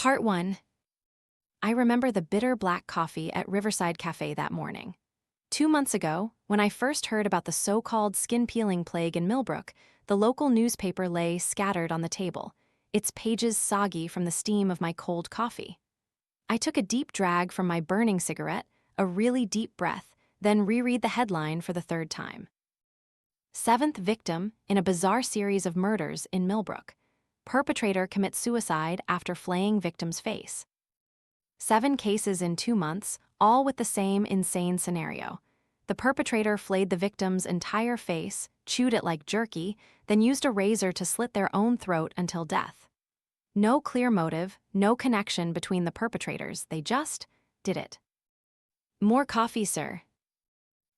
Part 1. I remember the bitter black coffee at Riverside Cafe that morning. 2 months ago, when I first heard about the so-called skin-peeling plague in Millbrook, the local newspaper lay scattered on the table, its pages soggy from the steam of my cold coffee. I took a deep drag from my burning cigarette, a really deep breath, then reread the headline for the third time. Seventh victim in a bizarre series of murders in Millbrook. Perpetrator commits suicide after flaying victim's face. 7 cases in 2 months, all with the same insane scenario. The perpetrator flayed the victim's entire face, chewed it like jerky, then used a razor to slit their own throat until death. No clear motive, no connection between the perpetrators, they just did it. More coffee, sir.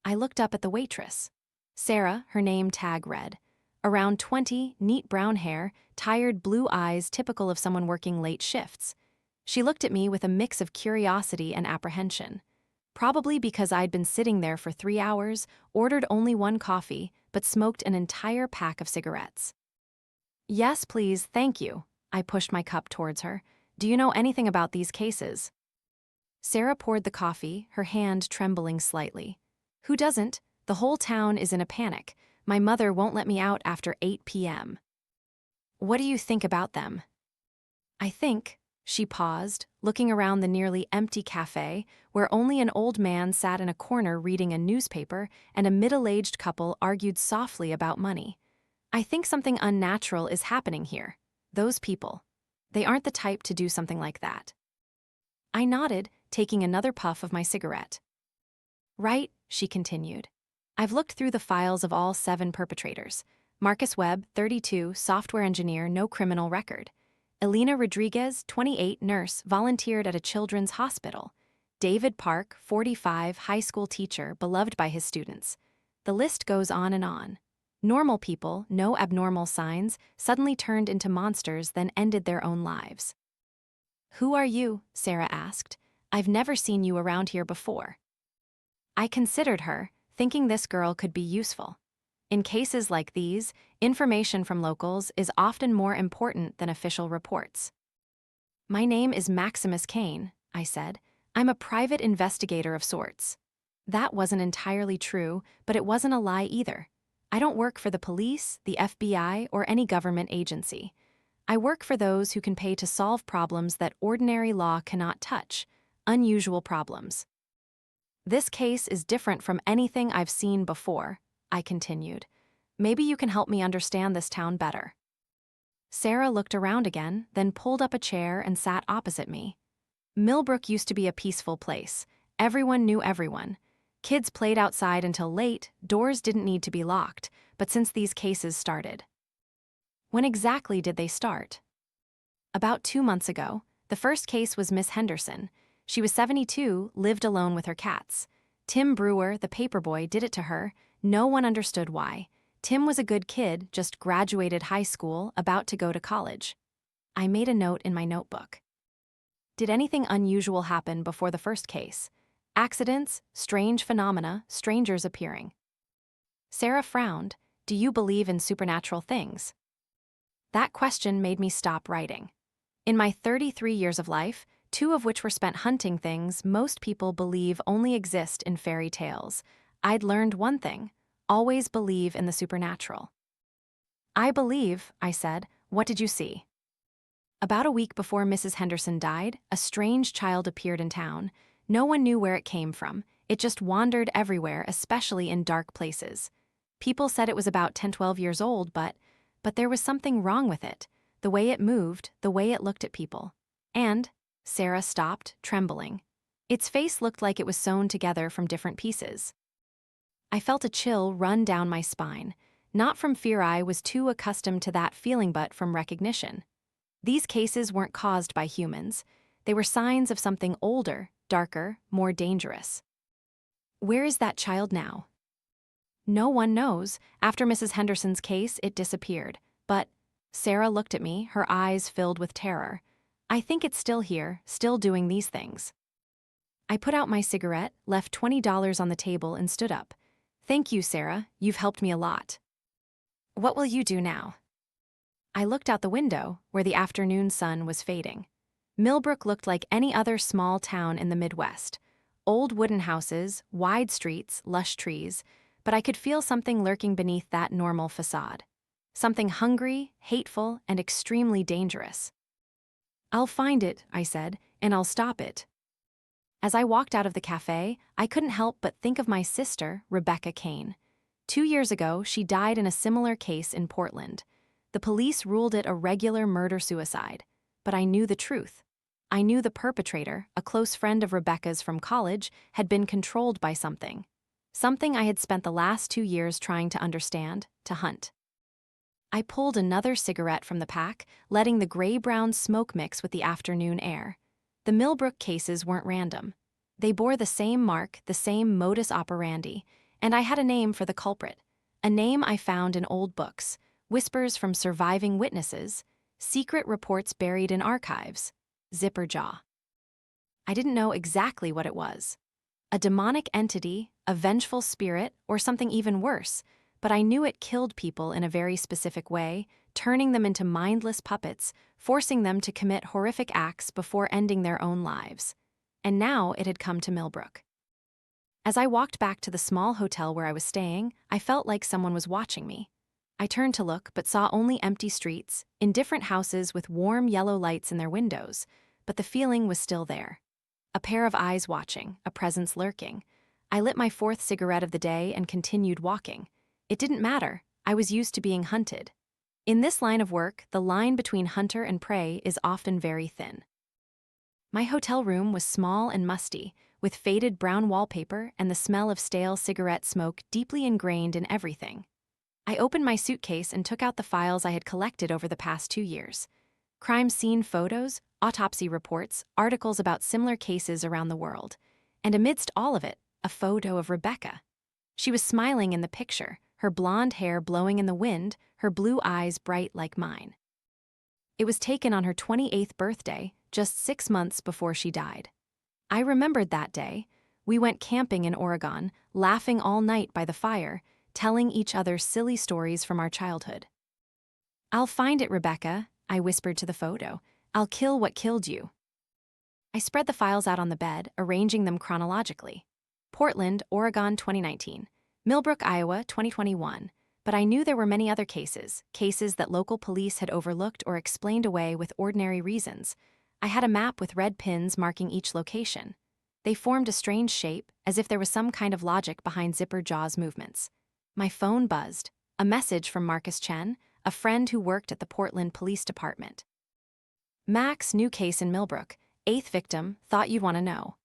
I looked up at the waitress. Sarah, her name tag read. Around 20, neat brown hair, tired blue eyes typical of someone working late shifts. She looked at me with a mix of curiosity and apprehension. Probably because I'd been sitting there for 3 hours, ordered only 1 coffee, but smoked an entire pack of cigarettes. Yes, please, thank you. I pushed my cup towards her. Do you know anything about these cases? Sarah poured the coffee, her hand trembling slightly. Who doesn't? The whole town is in a panic. My mother won't let me out after 8 p.m. What do you think about them? I think, she paused, looking around the nearly empty cafe, where only an old man sat in a corner reading a newspaper and a middle-aged couple argued softly about money. I think something unnatural is happening here. Those people. They aren't the type to do something like that. I nodded, taking another puff of my cigarette. Right, she continued. I've looked through the files of all 7 perpetrators. Marcus Webb, 32, software engineer, no criminal record. Elena Rodriguez, 28, nurse, volunteered at a children's hospital. David Park, 45, high school teacher, beloved by his students. The list goes on and on. Normal people, no abnormal signs, suddenly turned into monsters, then ended their own lives. Who are you? Sarah asked. I've never seen you around here before. I considered her, thinking this girl could be useful. In cases like these, information from locals is often more important than official reports. My name is Maximus Kane, I said. I'm a private investigator of sorts. That wasn't entirely true, but it wasn't a lie either. I don't work for the police, the FBI, or any government agency. I work for those who can pay to solve problems that ordinary law cannot touch, unusual problems. This case is different from anything I've seen before, I continued. Maybe you can help me understand this town better. Sarah looked around again, then pulled up a chair and sat opposite me. Millbrook used to be a peaceful place. Everyone knew everyone. Kids played outside until late, doors didn't need to be locked, but since these cases started. When exactly did they start? About 2 months ago. The first case was Miss Henderson. She was 72, lived alone with her cats. Tim Brewer, the paperboy, did it to her. No one understood why. Tim was a good kid, just graduated high school, about to go to college. I made a note in my notebook. Did anything unusual happen before the first case? Accidents, strange phenomena, strangers appearing. Sarah frowned. Do you believe in supernatural things? That question made me stop writing. In my 33 years of life, 2 of which were spent hunting things most people believe only exist in fairy tales, I'd learned one thing: always believe in the supernatural. I believe, I said. What did you see? About a week before Mrs. Henderson died, a strange child appeared in town. No one knew where it came from. It just wandered everywhere, especially in dark places. People said it was about 10-12 years old, but there was something wrong with it. The way it moved, the way it looked at people. And Sarah stopped, trembling. Its face looked like it was sewn together from different pieces. I felt a chill run down my spine, not from fear, I was too accustomed to that feeling, but from recognition. These cases weren't caused by humans. They were signs of something older, darker, more dangerous. Where is that child now? No one knows. After Mrs. Henderson's case, it disappeared. But Sarah looked at me, her eyes filled with terror. I think it's still here, still doing these things. I put out my cigarette, left $20 on the table, and stood up. Thank you, Sarah. You've helped me a lot. What will you do now? I looked out the window, where the afternoon sun was fading. Millbrook looked like any other small town in the Midwest. Old wooden houses, wide streets, lush trees, but I could feel something lurking beneath that normal facade. Something hungry, hateful, and extremely dangerous. "I'll find it," I said, "and I'll stop it." As I walked out of the cafe, I couldn't help but think of my sister, Rebecca Kane. 2 years ago, she died in a similar case in Portland. The police ruled it a regular murder-suicide, but I knew the truth. I knew the perpetrator, a close friend of Rebecca's from college, had been controlled by something. Something I had spent the last 2 years trying to understand, to hunt. I pulled another cigarette from the pack, letting the gray-brown smoke mix with the afternoon air. The Millbrook cases weren't random. They bore the same mark, the same modus operandi, and I had a name for the culprit. A name I found in old books, whispers from surviving witnesses, secret reports buried in archives. Zipper Jaw. I didn't know exactly what it was. A demonic entity, a vengeful spirit, or something even worse, but I knew it killed people in a very specific way, turning them into mindless puppets, forcing them to commit horrific acts before ending their own lives. And now it had come to Millbrook. As I walked back to the small hotel where I was staying, I felt like someone was watching me. I turned to look but saw only empty streets, indifferent houses with warm yellow lights in their windows, but the feeling was still there. A pair of eyes watching, a presence lurking. I lit my fourth cigarette of the day and continued walking. It didn't matter. I was used to being hunted. In this line of work, the line between hunter and prey is often very thin. My hotel room was small and musty, with faded brown wallpaper and the smell of stale cigarette smoke deeply ingrained in everything. I opened my suitcase and took out the files I had collected over the past 2 years. Crime scene photos, autopsy reports, articles about similar cases around the world. And amidst all of it, a photo of Rebecca. She was smiling in the picture, her blonde hair blowing in the wind, her blue eyes bright like mine. It was taken on her 28th birthday, just 6 months before she died. I remembered that day. We went camping in Oregon, laughing all night by the fire, telling each other silly stories from our childhood. "I'll find it, Rebecca," I whispered to the photo. "I'll kill what killed you." I spread the files out on the bed, arranging them chronologically. Portland, Oregon 2019. Millbrook, Iowa 2021. But I knew there were many other cases that local police had overlooked or explained away with ordinary reasons. I had a map with red pins marking each location. They formed a strange shape, as if there was some kind of logic behind Zipper Jaw's movements. My phone buzzed. A message from Marcus Chen, a friend who worked at the Portland Police Department. "Max, new case in Millbrook. 8th victim, thought you'd want to know."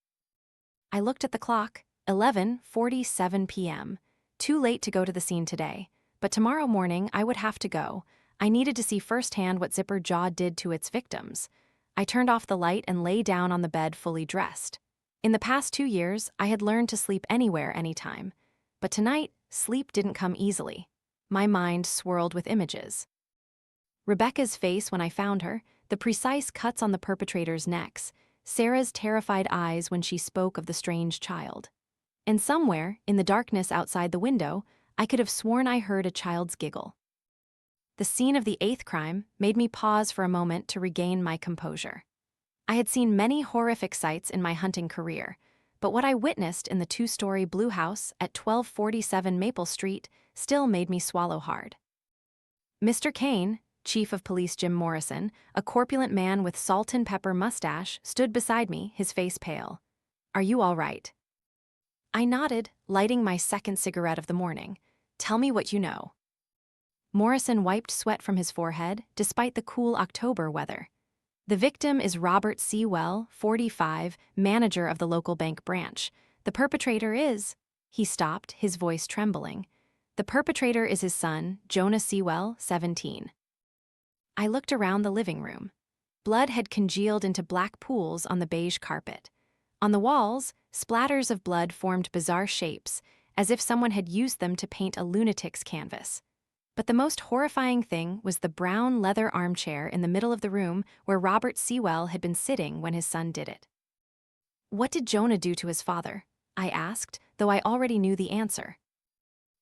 I looked at the clock. 11:47 p.m. Too late to go to the scene today, but tomorrow morning I would have to go. I needed to see firsthand what Zipper Jaw did to its victims. I turned off the light and lay down on the bed fully dressed. In the past 2 years, I had learned to sleep anywhere, anytime. But tonight, sleep didn't come easily. My mind swirled with images. Rebecca's face when I found her, the precise cuts on the perpetrator's necks, Sarah's terrified eyes when she spoke of the strange child. And somewhere, in the darkness outside the window, I could have sworn I heard a child's giggle. The scene of the 8th crime made me pause for a moment to regain my composure. I had seen many horrific sights in my hunting career, but what I witnessed in the 2-story blue house at 1247 Maple Street still made me swallow hard. Mr. Kane, Chief of Police Jim Morrison, a corpulent man with salt and pepper mustache, stood beside me, his face pale. "Are you all right?" I nodded, lighting my second cigarette of the morning. "Tell me what you know." Morrison wiped sweat from his forehead, despite the cool October weather. "The victim is Robert Cwell, 45, manager of the local bank branch. The perpetrator is..." He stopped, his voice trembling. "The perpetrator is his son, Jonah Cwell, 17. I looked around the living room. Blood had congealed into black pools on the beige carpet. On the walls, splatters of blood formed bizarre shapes, as if someone had used them to paint a lunatic's canvas. But the most horrifying thing was the brown leather armchair in the middle of the room where Robert Cwell had been sitting when his son did it. "What did Jonah do to his father?" I asked, though I already knew the answer.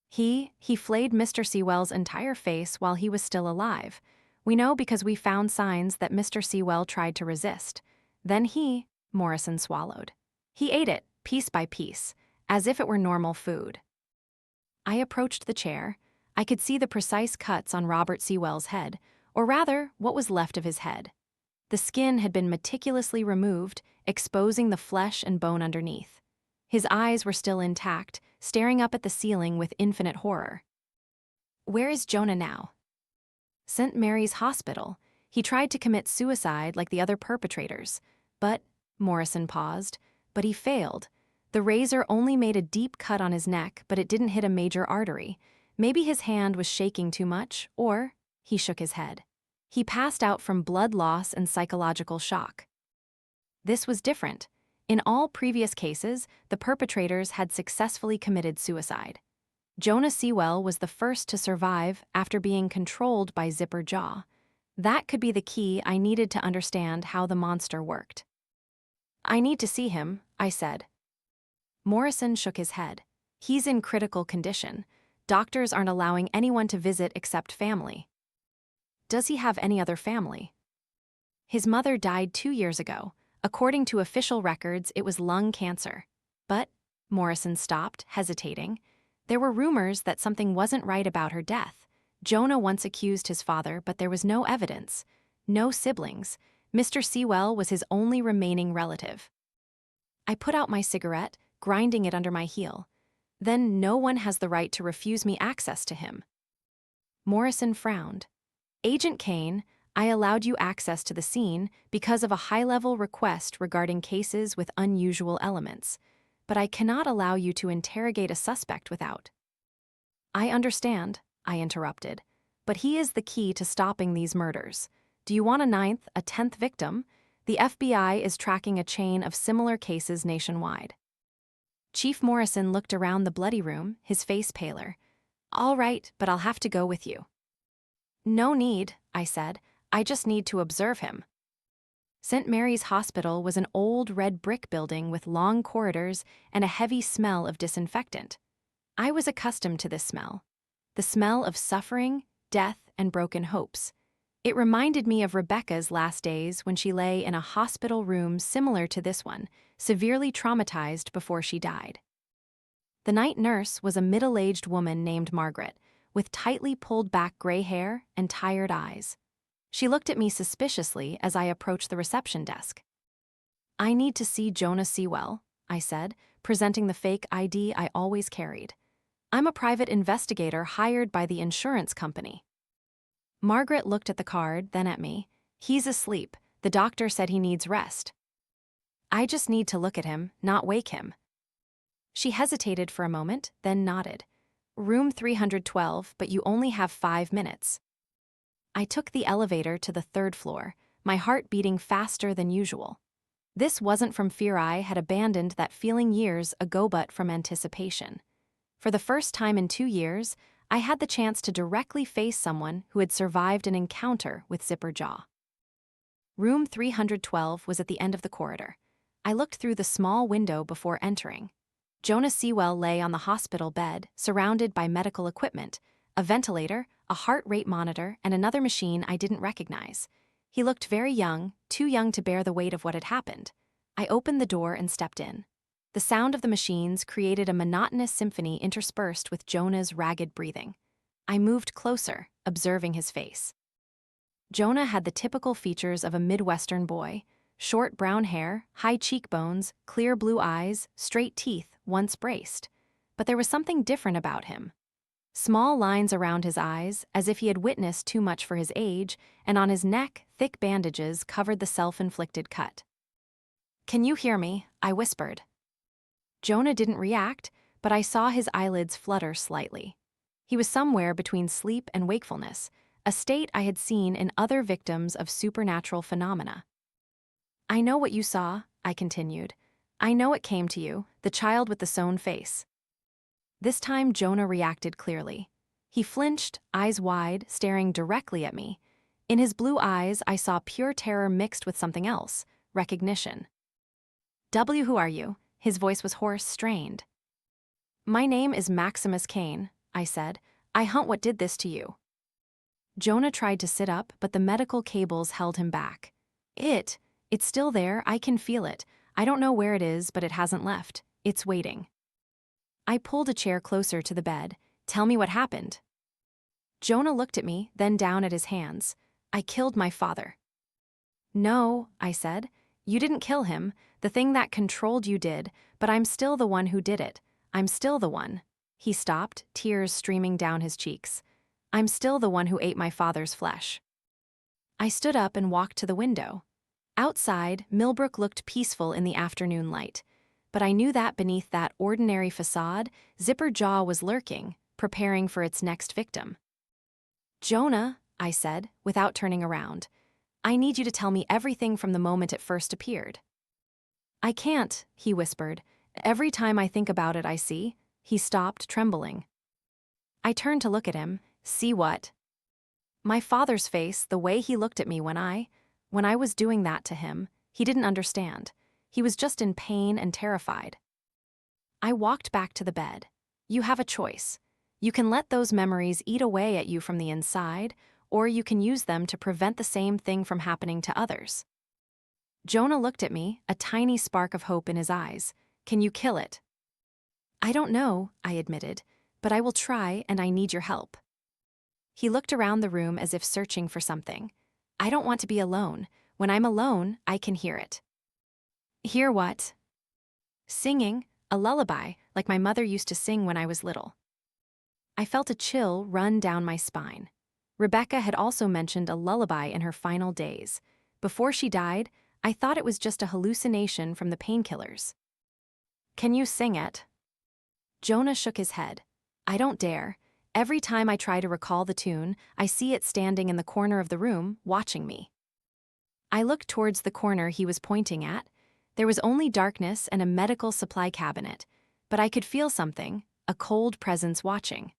He flayed Mr. Cwell's entire face while he was still alive. We know because we found signs that Mr. Cwell tried to resist. Then Morrison swallowed. He ate it, piece by piece, as if it were normal food. I approached the chair. I could see the precise cuts on Robert Sewell's head, or rather, what was left of his head. The skin had been meticulously removed, exposing the flesh and bone underneath. His eyes were still intact, staring up at the ceiling with infinite horror. Where is Jonah now? St. Mary's Hospital. He tried to commit suicide like the other perpetrators. But, Morrison paused, but he failed. The razor only made a deep cut on his neck, but it didn't hit a major artery. Maybe his hand was shaking too much, or he shook his head. He passed out from blood loss and psychological shock. This was different. In all previous cases, the perpetrators had successfully committed suicide. Jonah Cwell was the first to survive after being controlled by Zipper Jaw. That could be the key I needed to understand how the monster worked. I need to see him, I said. Morrison shook his head. He's in critical condition. Doctors aren't allowing anyone to visit except family. Does he have any other family? His mother died 2 years ago. According to official records, it was lung cancer. But, Morrison stopped, hesitating. There were rumors that something wasn't right about her death. Jonah once accused his father, but there was no evidence. No siblings. Mr. Cwell was his only remaining relative. I put out my cigarette, grinding it under my heel. Then no one has the right to refuse me access to him. Morrison frowned. Agent Kane, I allowed you access to the scene because of a high-level request regarding cases with unusual elements, but I cannot allow you to interrogate a suspect without. I understand, I interrupted, but he is the key to stopping these murders. Do you want a 10th victim? The FBI is tracking a chain of similar cases nationwide. Chief Morrison looked around the bloody room, his face paler. All right, but I'll have to go with you. No need, I said. I just need to observe him. St. Mary's Hospital was an old red brick building with long corridors and a heavy smell of disinfectant. I was accustomed to this smell. The smell of suffering, death, and broken hopes. It reminded me of Rebecca's last days when she lay in a hospital room similar to this one, severely traumatized before she died. The night nurse was a middle-aged woman named Margaret, with tightly pulled back gray hair and tired eyes. She looked at me suspiciously as I approached the reception desk. I need to see Jonah Cwell, I said, presenting the fake ID I always carried. I'm a private investigator hired by the insurance company. Margaret looked at the card, then at me. He's asleep. The doctor said he needs rest. I just need to look at him, not wake him. She hesitated for a moment, then nodded. Room 312, but you only have 5 minutes. I took the elevator to the 3rd floor, my heart beating faster than usual. This wasn't from fear. I had abandoned that feeling years ago, but from anticipation. For the first time in 2 years, I had the chance to directly face someone who had survived an encounter with Zipper Jaw. Room 312 was at the end of the corridor. I looked through the small window before entering. Jonah Cwell lay on the hospital bed, surrounded by medical equipment, a ventilator, a heart rate monitor, and another machine I didn't recognize. He looked very young, too young to bear the weight of what had happened. I opened the door and stepped in. The sound of the machines created a monotonous symphony interspersed with Jonah's ragged breathing. I moved closer, observing his face. Jonah had the typical features of a Midwestern boy: short brown hair, high cheekbones, clear blue eyes, straight teeth, once braced. But there was something different about him. Small lines around his eyes, as if he had witnessed too much for his age, and on his neck, thick bandages covered the self-inflicted cut. "Can you hear me?" I whispered. Jonah didn't react, but I saw his eyelids flutter slightly. He was somewhere between sleep and wakefulness, a state I had seen in other victims of supernatural phenomena. "I know what you saw," I continued. "I know it came to you, the child with the sewn face." This time Jonah reacted clearly. He flinched, eyes wide, staring directly at me. In his blue eyes I saw pure terror mixed with something else, recognition. Who are you?" His voice was hoarse, strained. "My name is Maximus Kane," I said. "I hunt what did this to you." Jonah tried to sit up, but the medical cables held him back. It's It's still there, I can feel it. I don't know where it is, but it hasn't left. It's waiting. I pulled a chair closer to the bed. Tell me what happened. Jonah looked at me, then down at his hands. I killed my father. No, I said. You didn't kill him. The thing that controlled you did, but I'm still the one who did it. I'm still the one. He stopped, tears streaming down his cheeks. I'm still the one who ate my father's flesh. I stood up and walked to the window. Outside, Millbrook looked peaceful in the afternoon light, but I knew that beneath that ordinary facade, Zipper Jaw was lurking, preparing for its next victim. Jonah, I said, without turning around, I need you to tell me everything from the moment it first appeared. I can't, he whispered. Every time I think about it, I see. He stopped, trembling. I turned to look at him. See what? My father's face, the way he looked at me when I was doing that to him, he didn't understand. He was just in pain and terrified. I walked back to the bed. You have a choice. You can let those memories eat away at you from the inside, or you can use them to prevent the same thing from happening to others. Jonah looked at me, a tiny spark of hope in his eyes. Can you kill it? I don't know, I admitted, but I will try, and I need your help. He looked around the room as if searching for something. I don't want to be alone. When I'm alone, I can hear it. Hear what? Singing, a lullaby, like my mother used to sing when I was little. I felt a chill run down my spine. Rebecca had also mentioned a lullaby in her final days. Before she died, I thought it was just a hallucination from the painkillers. Can you sing it? Jonah shook his head. I don't dare. Every time I try to recall the tune, I see it standing in the corner of the room, watching me. I looked towards the corner he was pointing at. There was only darkness and a medical supply cabinet, but I could feel something, a cold presence watching.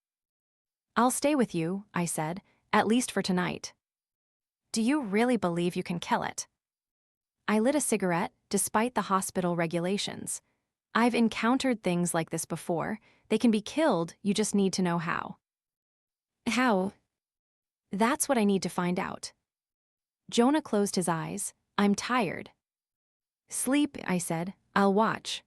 I'll stay with you, I said, at least for tonight. Do you really believe you can kill it? I lit a cigarette, despite the hospital regulations. I've encountered things like this before. They can be killed, you just need to know how. How? That's what I need to find out. Jonah closed his eyes. I'm tired. Sleep, I said. I'll watch.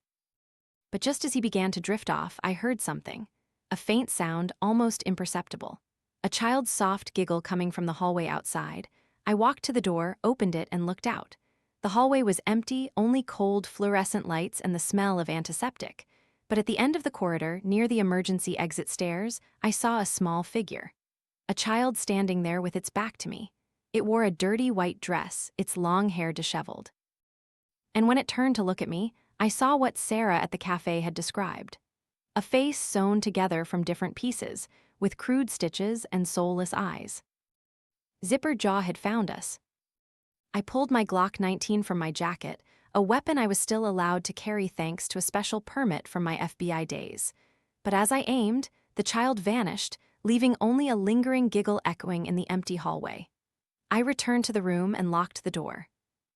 But just as he began to drift off, I heard something. A faint sound, almost imperceptible. A child's soft giggle coming from the hallway outside. I walked to the door, opened it, and looked out. The hallway was empty, only cold fluorescent lights and the smell of antiseptic. But at the end of the corridor, near the emergency exit stairs, I saw a small figure. A child standing there with its back to me. It wore a dirty white dress, its long hair disheveled. And when it turned to look at me, I saw what Sarah at the cafe had described. A face sewn together from different pieces, with crude stitches and soulless eyes. Zipper Jaw had found us. I pulled my Glock 19 from my jacket, a weapon I was still allowed to carry thanks to a special permit from my FBI days. But as I aimed, the child vanished, leaving only a lingering giggle echoing in the empty hallway. I returned to the room and locked the door.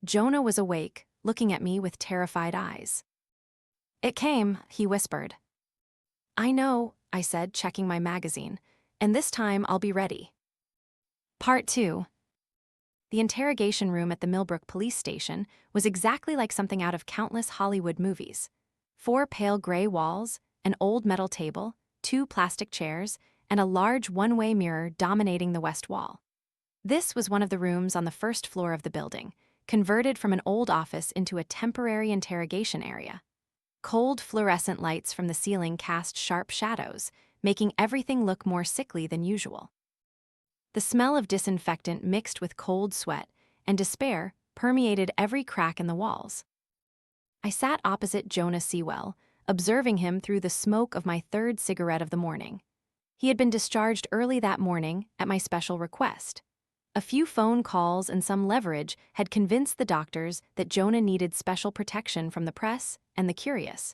Jonah was awake, looking at me with terrified eyes. It came, he whispered. I know, I said, checking my magazine, and this time I'll be ready. Part 2. The interrogation room at the Millbrook police station was exactly like something out of countless Hollywood movies. 4 pale gray walls, an old metal table, 2 plastic chairs, and a large one-way mirror dominating the west wall. This was one of the rooms on the first floor of the building, converted from an old office into a temporary interrogation area. Cold fluorescent lights from the ceiling cast sharp shadows, making everything look more sickly than usual. The smell of disinfectant mixed with cold sweat and despair permeated every crack in the walls. I sat opposite Jonah Cwell, observing him through the smoke of my 3rd cigarette of the morning. He had been discharged early that morning at my special request. A few phone calls and some leverage had convinced the doctors that Jonah needed special protection from the press and the curious.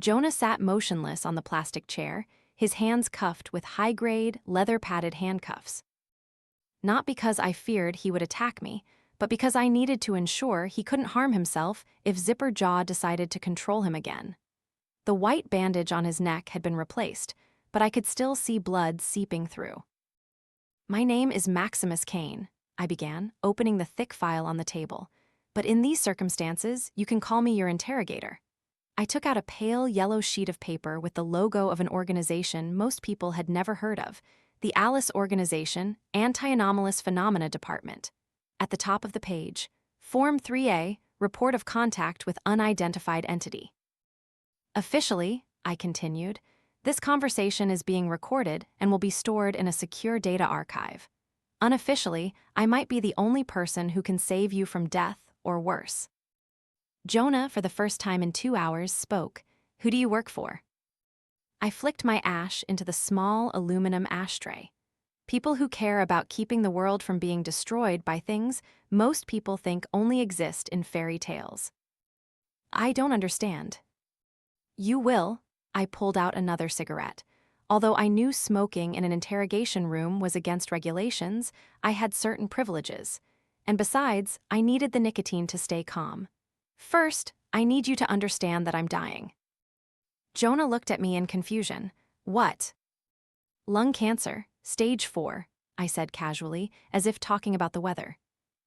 Jonah sat motionless on the plastic chair, his hands cuffed with high-grade, leather-padded handcuffs. Not because I feared he would attack me, but because I needed to ensure he couldn't harm himself if Zipper Jaw decided to control him again. The white bandage on his neck had been replaced, but I could still see blood seeping through. My name is Maximus Kane, I began, opening the thick file on the table, but in these circumstances, you can call me your interrogator. I took out a pale yellow sheet of paper with the logo of an organization most people had never heard of, the ALICE Organization Anti-Anomalous Phenomena Department. At the top of the page, Form 3A, Report of Contact with Unidentified Entity. Officially, I continued, this conversation is being recorded and will be stored in a secure data archive. Unofficially, I might be the only person who can save you from death or worse. Jonah, for the first time in 2 hours, spoke. Who do you work for? I flicked my ash into the small aluminum ashtray. People who care about keeping the world from being destroyed by things most people think only exist in fairy tales. I don't understand. You will. I pulled out another cigarette. Although I knew smoking in an interrogation room was against regulations, I had certain privileges. And besides, I needed the nicotine to stay calm. First, I need you to understand that I'm dying. Jonah looked at me in confusion. What? Lung cancer, stage 4, I said casually, as if talking about the weather.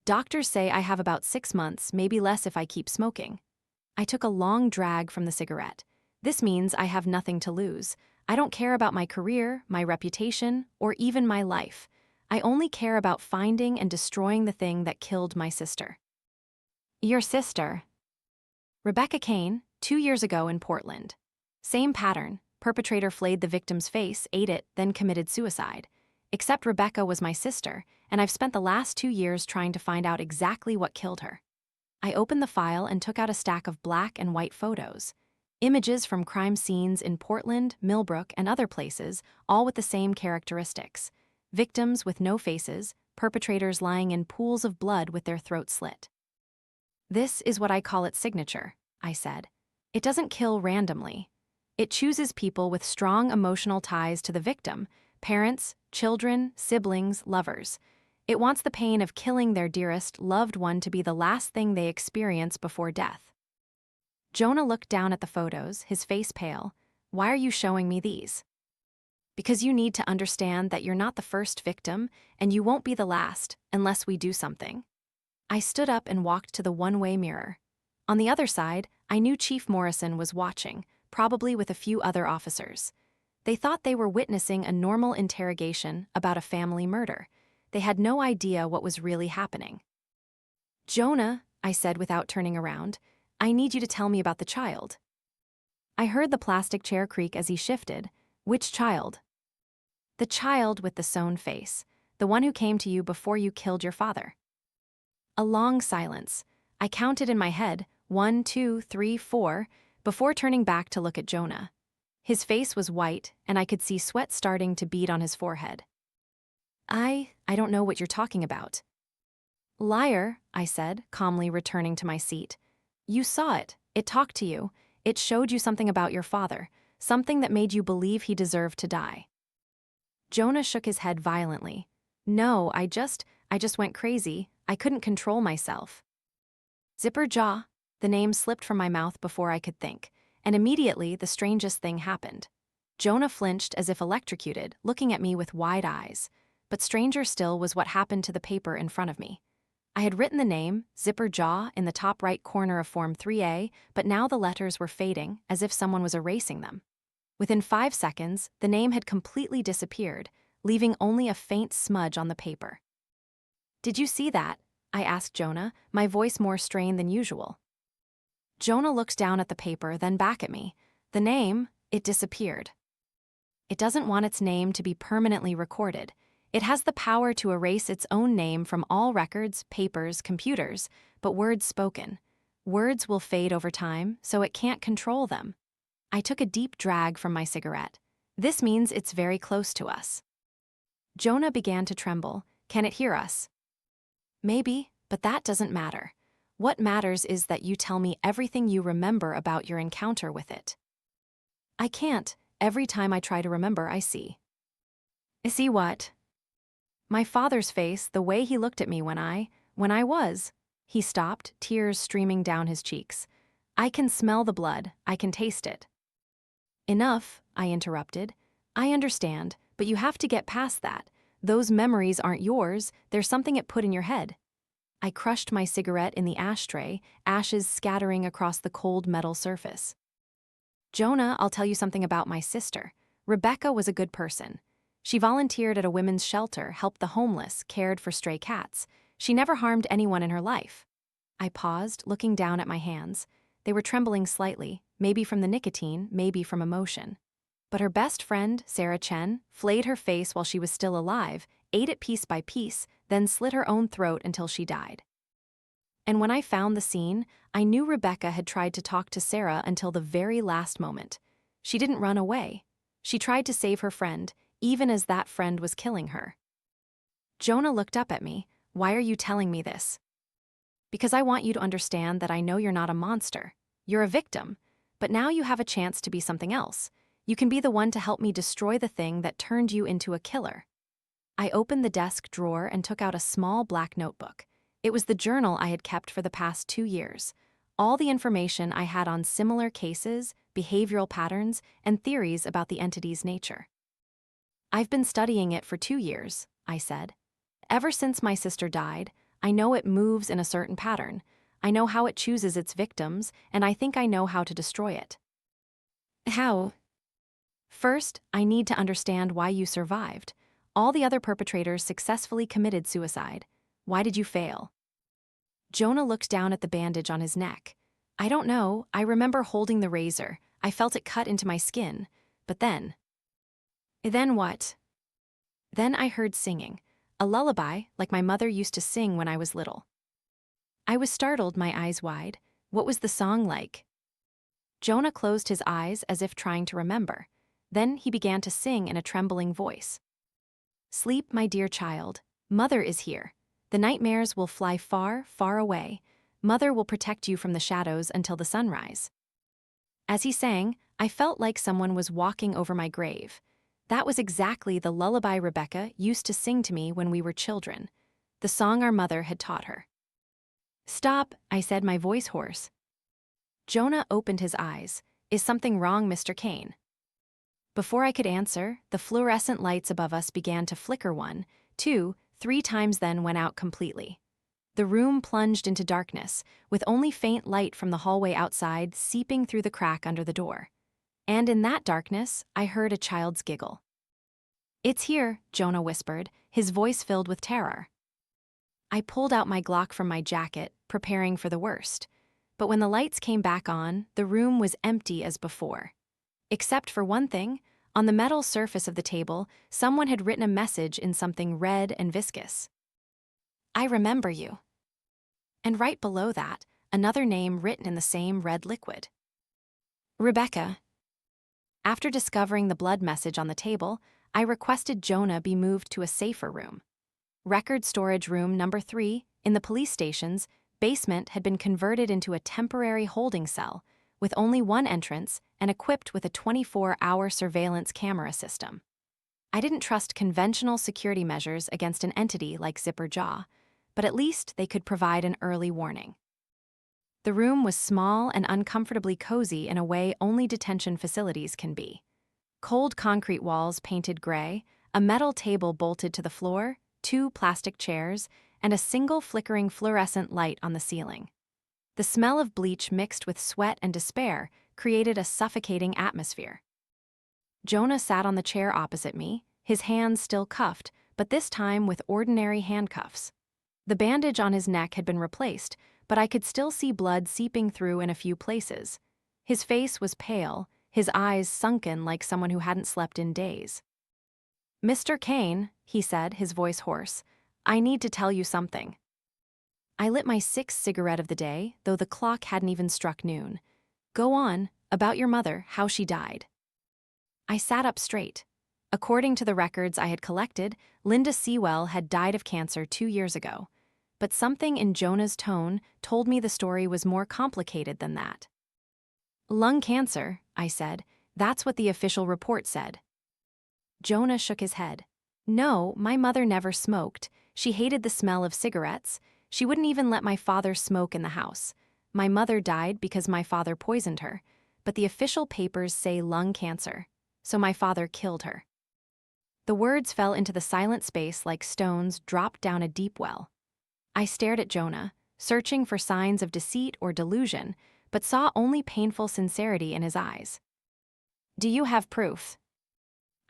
Doctors say I have about 6 months, maybe less if I keep smoking. I took a long drag from the cigarette. This means I have nothing to lose. I don't care about my career, my reputation, or even my life. I only care about finding and destroying the thing that killed my sister. Your sister? Rebecca Kane, 2 years ago in Portland. Same pattern. Perpetrator flayed the victim's face, ate it, then committed suicide. Except Rebecca was my sister, and I've spent the last 2 years trying to find out exactly what killed her. I opened the file and took out a stack of black and white photos. Images from crime scenes in Portland, Millbrook, and other places, all with the same characteristics. Victims with no faces, perpetrators lying in pools of blood with their throats slit. This is what I call its signature, I said. It doesn't kill randomly. It chooses people with strong emotional ties to the victim, parents, children, siblings, lovers. It wants the pain of killing their dearest, loved one to be the last thing they experience before death. Jonah looked down at the photos, his face pale. Why are you showing me these? Because you need to understand that you're not the first victim, and you won't be the last, unless we do something. I stood up and walked to the one-way mirror. On the other side, I knew Chief Morrison was watching, probably with a few other officers. They thought they were witnessing a normal interrogation about a family murder. They had no idea what was really happening. Jonah, I said without turning around, I need you to tell me about the child. I heard the plastic chair creak as he shifted. Which child? The child with the sewn face, the one who came to you before you killed your father. A long silence. I counted in my head, 1, 2, 3, 4, before turning back to look at Jonah. His face was white, and I could see sweat starting to bead on his forehead. I don't know what you're talking about. Liar, I said, calmly returning to my seat. You saw it. It talked to you. It showed you something about your father, something that made you believe he deserved to die. Jonah shook his head violently. No, I just went crazy. I couldn't control myself. Zipper jaw. The name slipped from my mouth before I could think, and immediately the strangest thing happened. Jonah flinched as if electrocuted, looking at me with wide eyes. But stranger still was what happened to the paper in front of me. I had written the name, Zipper Jaw, in the top right corner of Form 3A, but now the letters were fading, as if someone was erasing them. Within 5 seconds, the name had completely disappeared, leaving only a faint smudge on the paper. Did you see that? I asked Jonah, my voice more strained than usual. Jonah looked down at the paper, then back at me. The name, it disappeared. It doesn't want its name to be permanently recorded. It has the power to erase its own name from all records, papers, computers, but words spoken. Words will fade over time, so it can't control them. I took a deep drag from my cigarette. This means it's very close to us. Jonah began to tremble. Can it hear us? Maybe, but that doesn't matter. What matters is that you tell me everything you remember about your encounter with it. I can't. Every time I try to remember, I see. I see what? My father's face, the way he looked at me when I was. He stopped, tears streaming down his cheeks. I can smell the blood. I can taste it. Enough, I interrupted. I understand, but you have to get past that. Those memories aren't yours. There's something it put in your head. I crushed my cigarette in the ashtray, ashes scattering across the cold metal surface. Jonah, I'll tell you something about my sister. Rebecca was a good person. She volunteered at a women's shelter, helped the homeless, cared for stray cats. She never harmed anyone in her life. I paused, looking down at my hands. They were trembling slightly, maybe from the nicotine, maybe from emotion. But her best friend, Sarah Chen, flayed her face while she was still alive, ate it piece by piece, then slit her own throat until she died. And when I found the scene, I knew Rebecca had tried to talk to Sarah until the very last moment. She didn't run away. She tried to save her friend, even as that friend was killing her. Jonah looked up at me. Why are you telling me this? Because I want you to understand that I know you're not a monster. You're a victim. But now you have a chance to be something else. You can be the one to help me destroy the thing that turned you into a killer. I opened the desk drawer and took out a small black notebook. It was the journal I had kept for the past 2 years. All the information I had on similar cases, behavioral patterns, and theories about the entity's nature. I've been studying it for 2 years, I said. Ever since my sister died, I know it moves in a certain pattern. I know how it chooses its victims, and I think I know how to destroy it. How? First, I need to understand why you survived. All the other perpetrators successfully committed suicide. Why did you fail? Jonah looked down at the bandage on his neck. I don't know. I remember holding the razor. I felt it cut into my skin. But then... Then what? Then I heard singing. A lullaby, like my mother used to sing when I was little. I was startled, my eyes wide. What was the song like? Jonah closed his eyes as if trying to remember. Then he began to sing in a trembling voice. Sleep, my dear child. Mother is here. The nightmares will fly far, far away. Mother will protect you from the shadows until the sunrise. As he sang, I felt like someone was walking over my grave. That was exactly the lullaby Rebecca used to sing to me when we were children. The song our mother had taught her. Stop, I said, my voice hoarse. Jonah opened his eyes. Is something wrong, Mr. Kane? Before I could answer, the fluorescent lights above us began to flicker 1, 2, 3 times, then went out completely. The room plunged into darkness, with only faint light from the hallway outside seeping through the crack under the door. And in that darkness, I heard a child's giggle. It's here, Jonah whispered, his voice filled with terror. I pulled out my Glock from my jacket, preparing for the worst. But when the lights came back on, the room was empty as before. Except for one thing, on the metal surface of the table, someone had written a message in something red and viscous. I remember you. And right below that, another name written in the same red liquid. Rebecca. After discovering the blood message on the table, I requested Jonah be moved to a safer room. Record storage room number 3, in the police station's basement, had been converted into a temporary holding cell, with only one entrance and equipped with a 24-hour surveillance camera system. I didn't trust conventional security measures against an entity like Zipper Jaw, but at least they could provide an early warning. The room was small and uncomfortably cozy in a way only detention facilities can be. Cold concrete walls painted gray, a metal table bolted to the floor, 2 plastic chairs, and a single flickering fluorescent light on the ceiling. The smell of bleach mixed with sweat and despair created a suffocating atmosphere. Jonah sat on the chair opposite me, his hands still cuffed, but this time with ordinary handcuffs. The bandage on his neck had been replaced, but I could still see blood seeping through in a few places. His face was pale, his eyes sunken like someone who hadn't slept in days. Mr. Kane, he said, his voice hoarse, I need to tell you something. I lit my 6th cigarette of the day, though the clock hadn't even struck noon. Go on, about your mother, how she died. I sat up straight. According to the records I had collected, Linda Cwell had died of cancer 2 years ago. But something in Jonah's tone told me the story was more complicated than that. Lung cancer, I said. That's what the official report said. Jonah shook his head. No, my mother never smoked. She hated the smell of cigarettes. She wouldn't even let my father smoke in the house. My mother died because my father poisoned her, but the official papers say lung cancer, so my father killed her. The words fell into the silent space like stones dropped down a deep well. I stared at Jonah, searching for signs of deceit or delusion, but saw only painful sincerity in his eyes. Do you have proof?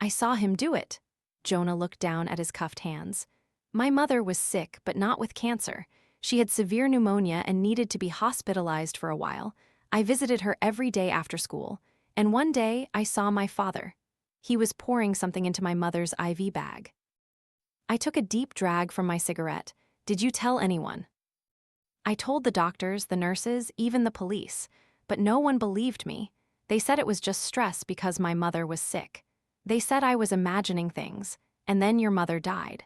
I saw him do it. Jonah looked down at his cuffed hands. My mother was sick, but not with cancer. She had severe pneumonia and needed to be hospitalized for a while. I visited her every day after school, and one day I saw my father. He was pouring something into my mother's IV bag. I took a deep drag from my cigarette. Did you tell anyone? I told the doctors, the nurses, even the police, but no one believed me. They said it was just stress because my mother was sick. They said I was imagining things, and then your mother died.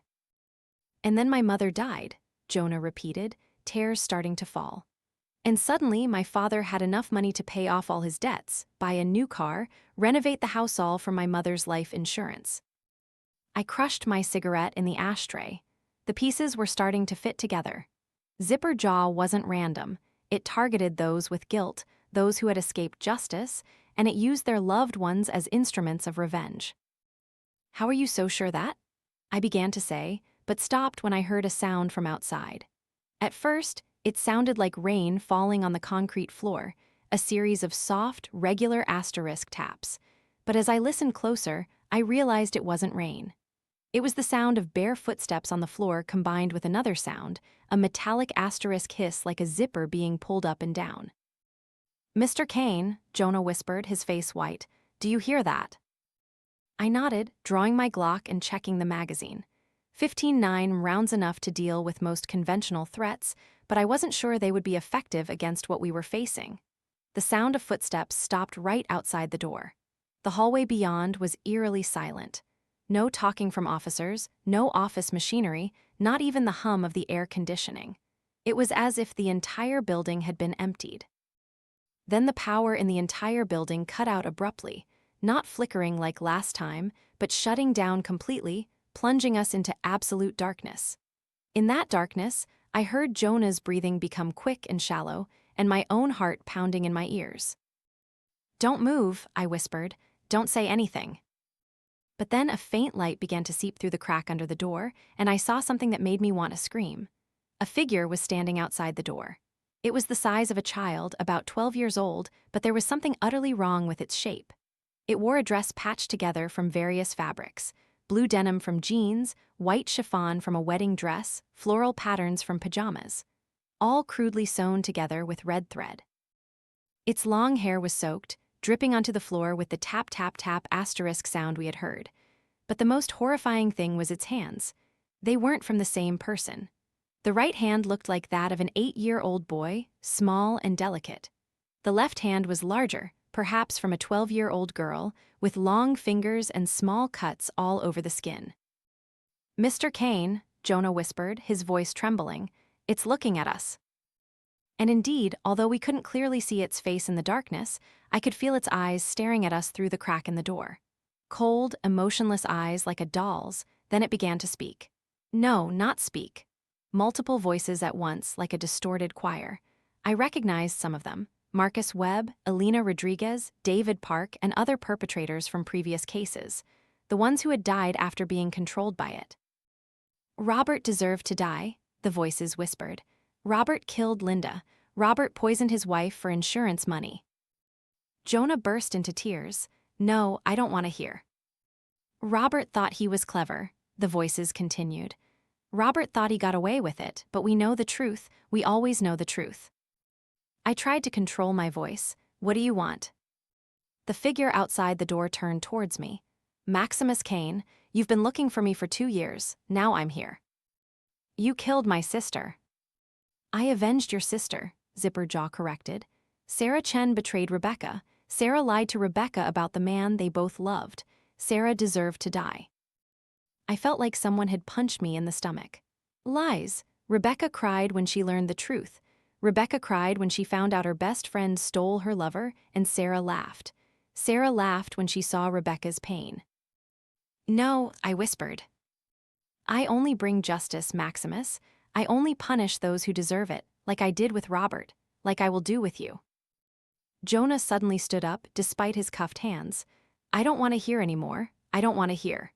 And then my mother died, Jonah repeated, tears starting to fall. And suddenly my father had enough money to pay off all his debts, buy a new car, renovate the house all from my mother's life insurance. I crushed my cigarette in the ashtray. The pieces were starting to fit together. Zipper jaw wasn't random. It targeted those with guilt, those who had escaped justice, and it used their loved ones as instruments of revenge. How are you so sure that? I began to say, but stopped when I heard a sound from outside. At first, it sounded like rain falling on the concrete floor, a series of soft, regular asterisk taps. But as I listened closer, I realized it wasn't rain. It was the sound of bare footsteps on the floor combined with another sound, a metallic asterisk hiss like a zipper being pulled up and down. Mr. Kane, Jonah whispered, his face white, do you hear that? I nodded, drawing my Glock and checking the magazine. 15.9 rounds enough to deal with most conventional threats, but I wasn't sure they would be effective against what we were facing. The sound of footsteps stopped right outside the door. The hallway beyond was eerily silent. No talking from officers, no office machinery, not even the hum of the air conditioning. It was as if the entire building had been emptied. Then the power in the entire building cut out abruptly, not flickering like last time, but shutting down completely, plunging us into absolute darkness. In that darkness, I heard Jonah's breathing become quick and shallow, and my own heart pounding in my ears. Don't move, I whispered. Don't say anything. But then a faint light began to seep through the crack under the door, and I saw something that made me want to scream. A figure was standing outside the door. It was the size of a child, about 12 years old, but there was something utterly wrong with its shape. It wore a dress patched together from various fabrics: blue denim from jeans, white chiffon from a wedding dress, floral patterns from pajamas, all crudely sewn together with red thread. Its long hair was soaked, dripping onto the floor with the tap-tap-tap asterisk sound we had heard. But the most horrifying thing was its hands. They weren't from the same person. The right hand looked like that of an 8-year-old boy, small and delicate. The left hand was larger, perhaps from a 12-year-old girl, with long fingers and small cuts all over the skin. Mr. Kane, Jonah whispered, his voice trembling, it's looking at us. And indeed, although we couldn't clearly see its face in the darkness, I could feel its eyes staring at us through the crack in the door. Cold, emotionless eyes like a doll's. Then it began to speak. No, not speak. Multiple voices at once, like a distorted choir. I recognized some of them: Marcus Webb, Elena Rodriguez, David Park, and other perpetrators from previous cases, the ones who had died after being controlled by it. Robert deserved to die, the voices whispered. Robert killed Linda. Robert poisoned his wife for insurance money. Jonah burst into tears. No, I don't want to hear. Robert thought he was clever, the voices continued. Robert thought he got away with it, but we know the truth. We always know the truth. I tried to control my voice. What do you want? The figure outside the door turned towards me. Maximus Kane, you've been looking for me for 2 years. Now I'm here. You killed my sister. I avenged your sister, Zipper Jaw corrected. Sarah Chen betrayed Rebecca. Sarah lied to Rebecca about the man they both loved. Sarah deserved to die. I felt like someone had punched me in the stomach. Lies. Rebecca cried when she learned the truth. Rebecca cried when she found out her best friend stole her lover, and Sarah laughed. Sarah laughed when she saw Rebecca's pain. No, I whispered. I only bring justice, Maximus. I only punish those who deserve it, like I did with Robert, like I will do with you. Jonah suddenly stood up, despite his cuffed hands. I don't want to hear anymore. I don't want to hear.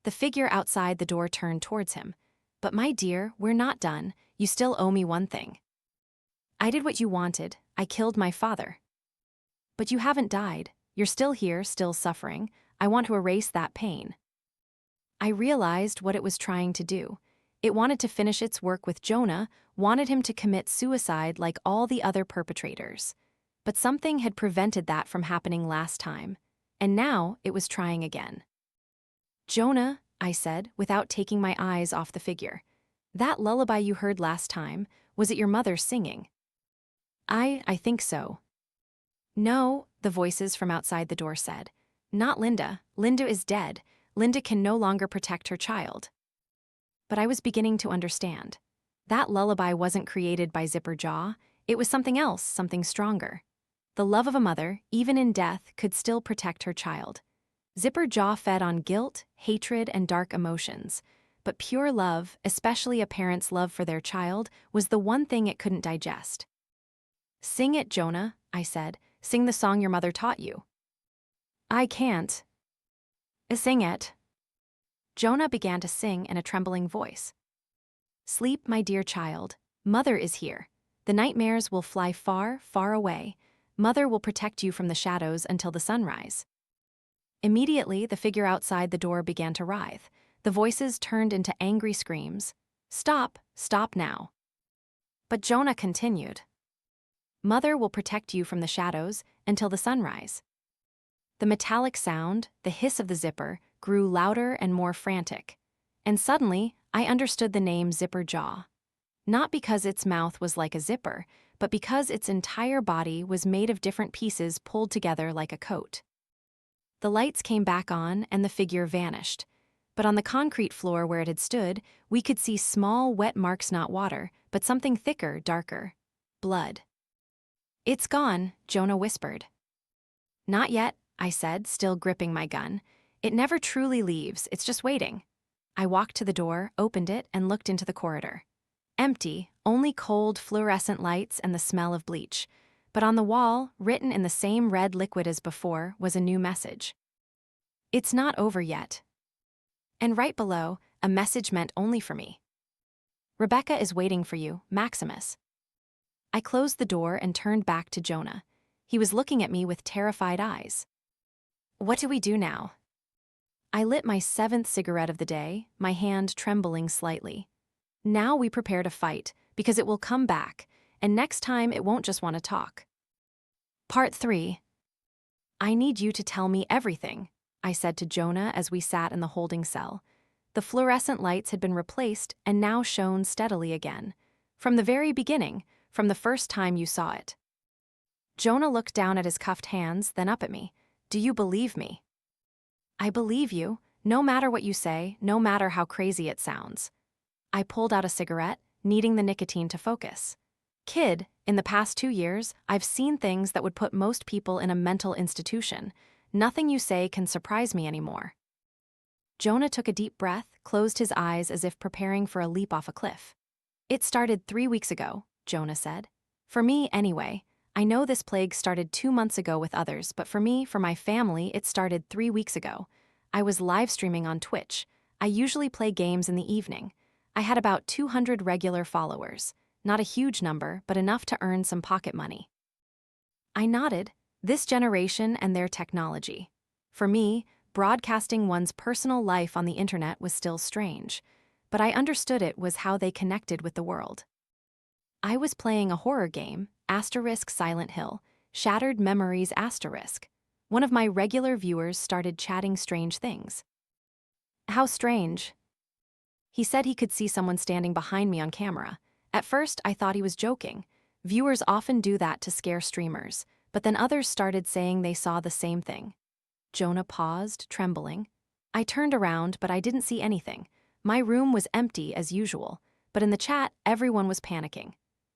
The figure outside the door turned towards him. But my dear, we're not done. You still owe me one thing. I did what you wanted. I killed my father. But you haven't died. You're still here, still suffering. I want to erase that pain. I realized what it was trying to do. It wanted to finish its work with Jonah, wanted him to commit suicide like all the other perpetrators. But something had prevented that from happening last time, and now it was trying again. Jonah, I said, without taking my eyes off the figure. That lullaby you heard last time, was it your mother singing? I think so. No, the voices from outside the door said. Not Linda. Linda is dead. Linda can no longer protect her child. But I was beginning to understand. That lullaby wasn't created by Zipper Jaw. It was something else, something stronger. The love of a mother, even in death, could still protect her child. Zipper Jaw fed on guilt, hatred, and dark emotions. But pure love, especially a parent's love for their child, was the one thing it couldn't digest. Sing it, Jonah, I said. Sing the song your mother taught you. I can't. Sing it. Jonah began to sing in a trembling voice. Sleep, my dear child. Mother is here. The nightmares will fly far, far away. Mother will protect you from the shadows until the sunrise. Immediately, the figure outside the door began to writhe. The voices turned into angry screams. Stop, stop now. But Jonah continued. Mother will protect you from the shadows until the sunrise. The metallic sound, the hiss of the zipper, grew louder and more frantic. And suddenly, I understood the name Zipper Jaw. Not because its mouth was like a zipper, but because its entire body was made of different pieces pulled together like a coat. The lights came back on and the figure vanished. But on the concrete floor where it had stood, we could see small, wet marks, not water, but something thicker, darker. Blood. It's gone, Jonah whispered. Not yet, I said, still gripping my gun. It never truly leaves, it's just waiting. I walked to the door, opened it, and looked into the corridor. Empty, only cold, fluorescent lights and the smell of bleach. But on the wall, written in the same red liquid as before, was a new message. It's not over yet. And right below, a message meant only for me. Rebecca is waiting for you, Maximus. I closed the door and turned back to Jonah. He was looking at me with terrified eyes. What do we do now? I lit my 7th cigarette of the day, my hand trembling slightly. Now we prepare to fight, because it will come back, and next time it won't just want to talk. Part 3. I need you to tell me everything, I said to Jonah as we sat in the holding cell. The fluorescent lights had been replaced and now shone steadily again. From the very beginning, from the first time you saw it. Jonah looked down at his cuffed hands, then up at me. Do you believe me? I believe you, no matter what you say, no matter how crazy it sounds. I pulled out a cigarette, needing the nicotine to focus. Kid, in the past 2 years, I've seen things that would put most people in a mental institution. Nothing you say can surprise me anymore. Jonah took a deep breath, closed his eyes as if preparing for a leap off a cliff. It started 3 weeks ago, Jonah said. For me, anyway. I know this plague started 2 months ago with others, but for me, for my family, it started 3 weeks ago. I was live streaming on Twitch. I usually play games in the evening. I had about 200 regular followers. Not a huge number, but enough to earn some pocket money. I nodded. This generation and their technology. For me, broadcasting one's personal life on the internet was still strange, but I understood it was how they connected with the world. I was playing a horror game, *Silent Hill, Shattered Memories*. One of my regular viewers started chatting strange things. How strange? He said he could see someone standing behind me on camera. At first, I thought he was joking. Viewers often do that to scare streamers, but then others started saying they saw the same thing. Jonah paused, trembling. I turned around, but I didn't see anything. My room was empty as usual, but in the chat, everyone was panicking.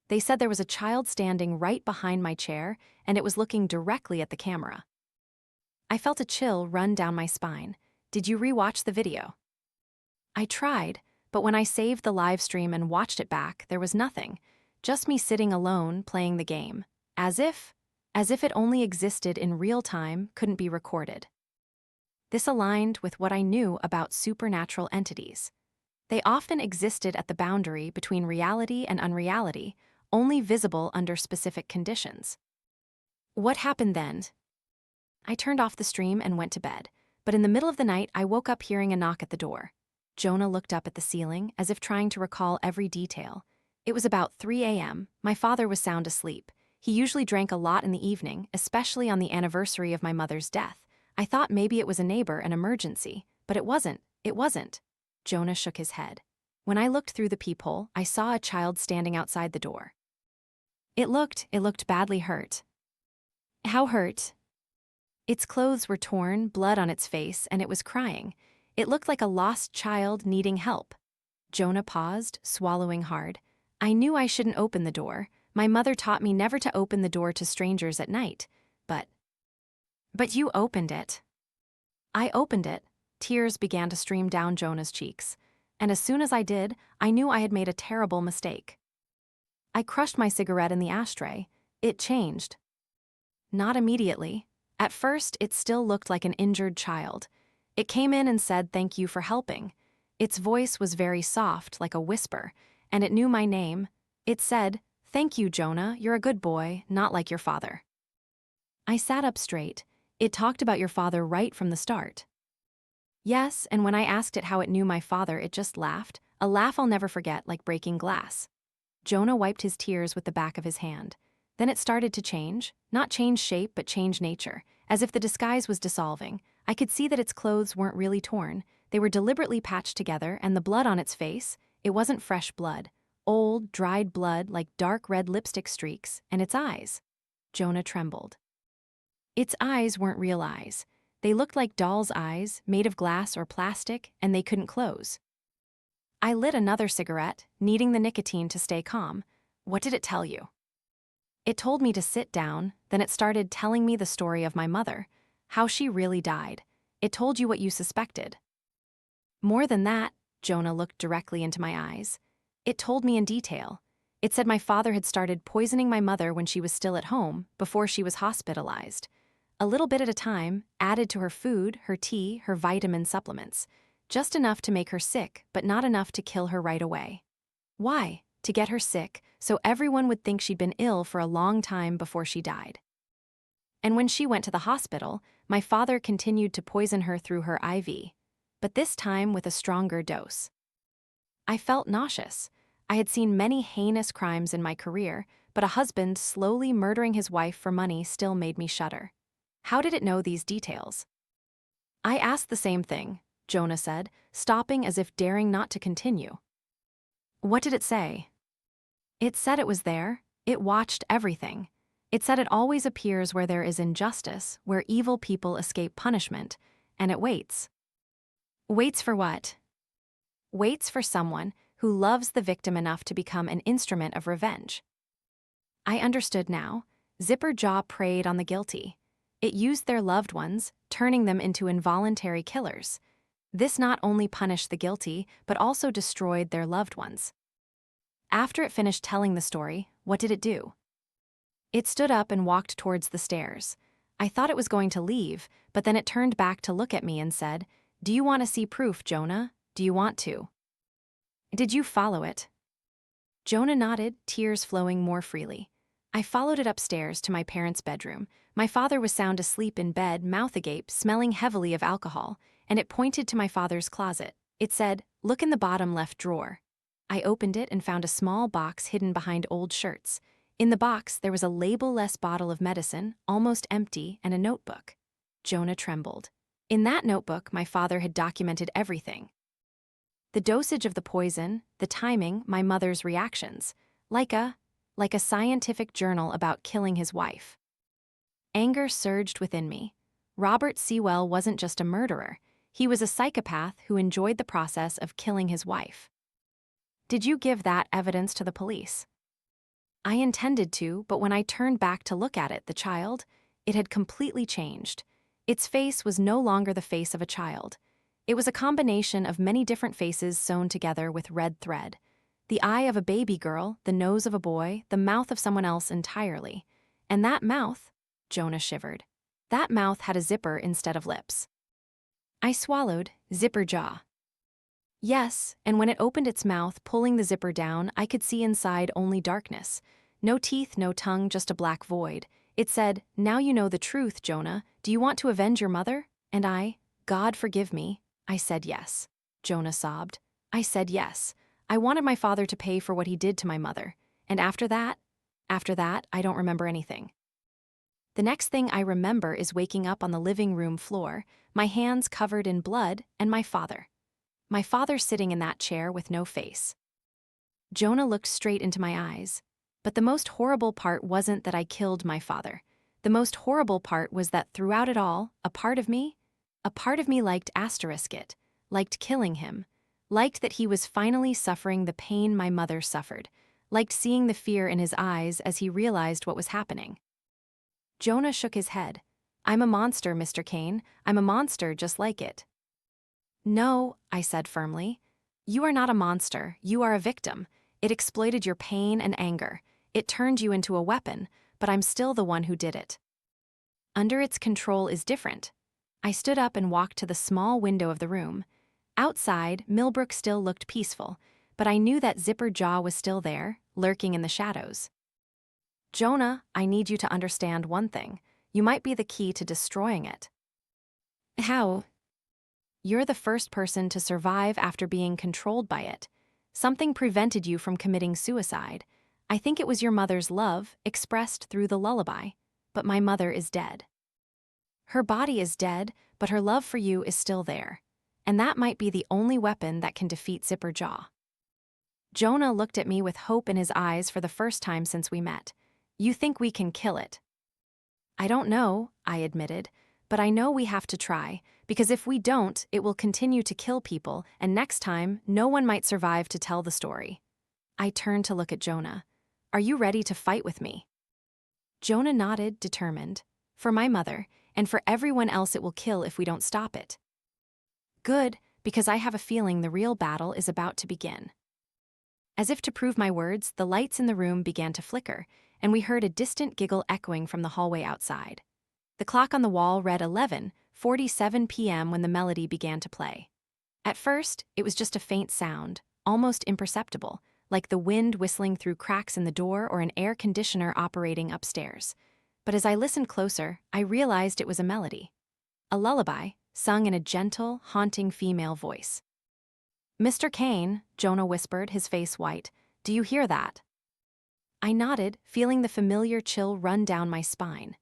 They said there was a child standing right behind my chair, and it was looking directly at the camera. I felt a chill run down my spine. Did you rewatch the video? I tried, but when I saved the live stream and watched it back, there was nothing. Just me sitting alone, playing the game. As if it only existed in real time, couldn't be recorded. This aligned with what I knew about supernatural entities. They often existed at the boundary between reality and unreality, only visible under specific conditions. What happened then? I turned off the stream and went to bed, but in the middle of the night I woke up hearing a knock at the door. Jonah looked up at the ceiling, as if trying to recall every detail. It was about 3 a.m. My father was sound asleep. He usually drank a lot in the evening, especially on the anniversary of my mother's death. I thought maybe it was a neighbor, an emergency, but it wasn't. Jonah shook his head. When I looked through the peephole, I saw a child standing outside the door. It looked badly hurt. How hurt? Its clothes were torn, blood on its face, and it was crying. It looked like a lost child needing help. Jonah paused, swallowing hard. I knew I shouldn't open the door. My mother taught me never to open the door to strangers at night. But you opened it. I opened it. Tears began to stream down Jonah's cheeks. And as soon as I did, I knew I had made a terrible mistake. I crushed my cigarette in the ashtray. It changed. Not immediately. At first, it still looked like an injured child. It came in and said thank you for helping. Its voice was very soft, like a whisper, and it knew my name. It said, "Thank you, Jonah, you're a good boy, not like your father." I sat up straight. It talked about your father right from the start. Yes, and when I asked it how it knew my father, it just laughed, a laugh I'll never forget, like breaking glass. Jonah wiped his tears with the back of his hand. Then it started to change, not change shape but change nature, as if the disguise was dissolving. I could see that its clothes weren't really torn. They were deliberately patched together, and the blood on its face, it wasn't fresh blood. Old, dried blood like dark red lipstick streaks, and its eyes. Jonah trembled. Its eyes weren't real eyes. They looked like doll's eyes, made of glass or plastic, and they couldn't close. I lit another cigarette, needing the nicotine to stay calm. What did it tell you? It told me to sit down, then it started telling me the story of my mother, how she really died. It told you what you suspected. More than that, Jonah looked directly into my eyes. It told me in detail. It said my father had started poisoning my mother when she was still at home, before she was hospitalized. A little bit at a time, added to her food, her tea, her vitamin supplements. Just enough to make her sick, but not enough to kill her right away. Why? To get her sick, so everyone would think she'd been ill for a long time before she died. And when she went to the hospital, my father continued to poison her through her IV, but this time with a stronger dose. I felt nauseous. I had seen many heinous crimes in my career, but a husband slowly murdering his wife for money still made me shudder. How did it know these details? I asked the same thing, Jonah said, stopping as if daring not to continue. What did it say? It said it was there. It watched everything. It said it always appears where there is injustice, where evil people escape punishment, and it waits. Waits for what? Waits for someone who loves the victim enough to become an instrument of revenge. I understood now. Zipper Jaw preyed on the guilty. It used their loved ones, turning them into involuntary killers. This not only punished the guilty, but also destroyed their loved ones. After it finished telling the story, what did it do? It stood up and walked towards the stairs. I thought it was going to leave, but then it turned back to look at me and said, "Do you want to see proof, Jonah? Do you want to?" Did you follow it? Jonah nodded, tears flowing more freely. I followed it upstairs to my parents' bedroom. My father was sound asleep in bed, mouth agape, smelling heavily of alcohol, and it pointed to my father's closet. It said, "Look in the bottom left drawer." I opened it and found a small box hidden behind old shirts. In the box, there was a label-less bottle of medicine, almost empty, and a notebook. Jonah trembled. In that notebook, my father had documented everything. The dosage of the poison, the timing, my mother's reactions. Like a scientific journal about killing his wife. Anger surged within me. Robert Sewell wasn't just a murderer. He was a psychopath who enjoyed the process of killing his wife. Did you give that evidence to the police? I intended to, but when I turned back to look at it, the child, it had completely changed. Its face was no longer the face of a child. It was a combination of many different faces sewn together with red thread. The eye of a baby girl, the nose of a boy, the mouth of someone else entirely. And that mouth, Jonah shivered. That mouth had a zipper instead of lips. I swallowed, Zipper Jaw. Yes, and when it opened its mouth, pulling the zipper down, I could see inside only darkness. No teeth, no tongue, just a black void. It said, "Now you know the truth, Jonah. Do you want to avenge your mother?" And God forgive me. I said yes. Jonah sobbed. I said yes. I wanted my father to pay for what he did to my mother. And after that, I don't remember anything. The next thing I remember is waking up on the living room floor, my hands covered in blood, and my father. My father sitting in that chair with no face. Jonah looked straight into my eyes. But the most horrible part wasn't that I killed my father. The most horrible part was that throughout it all, a part of me liked it, liked killing him, liked that he was finally suffering the pain my mother suffered, liked seeing the fear in his eyes as he realized what was happening. Jonah shook his head. "I'm a monster, Mr. Kane. I'm a monster just like it." "No," I said firmly. "You are not a monster. You are a victim. It exploited your pain and anger. It turned you into a weapon, but I'm still the one who did it. Under its control is different." I stood up and walked to the small window of the room. Outside, Millbrook still looked peaceful, but I knew that zipper jaw was still there, lurking in the shadows. "Jonah, I need you to understand one thing. You might be the key to destroying it." "How?" "You're the first person to survive after being controlled by it. Something prevented you from committing suicide. I think it was your mother's love, expressed through the lullaby. But my mother is dead. Her body is dead, but her love for you is still there. And that might be the only weapon that can defeat Zipper Jaw." Jonah looked at me with hope in his eyes for the first time since we met. "You think we can kill it?" "I don't know," I admitted, "but I know we have to try, because if we don't, it will continue to kill people, and next time, no one might survive to tell the story." I turned to look at Jonah. "Are you ready to fight with me?" Jonah nodded, determined. "For my mother, and for everyone else it will kill if we don't stop it." "Good, because I have a feeling the real battle is about to begin." As if to prove my words, the lights in the room began to flicker, and we heard a distant giggle echoing from the hallway outside. The clock on the wall read 11:47 p.m. when the melody began to play. At first, it was just a faint sound, almost imperceptible, like the wind whistling through cracks in the door or an air conditioner operating upstairs. But as I listened closer, I realized it was a melody. A lullaby, sung in a gentle, haunting female voice. "Mr. Kane," Jonah whispered, his face white, "do you hear that?" I nodded, feeling the familiar chill run down my spine.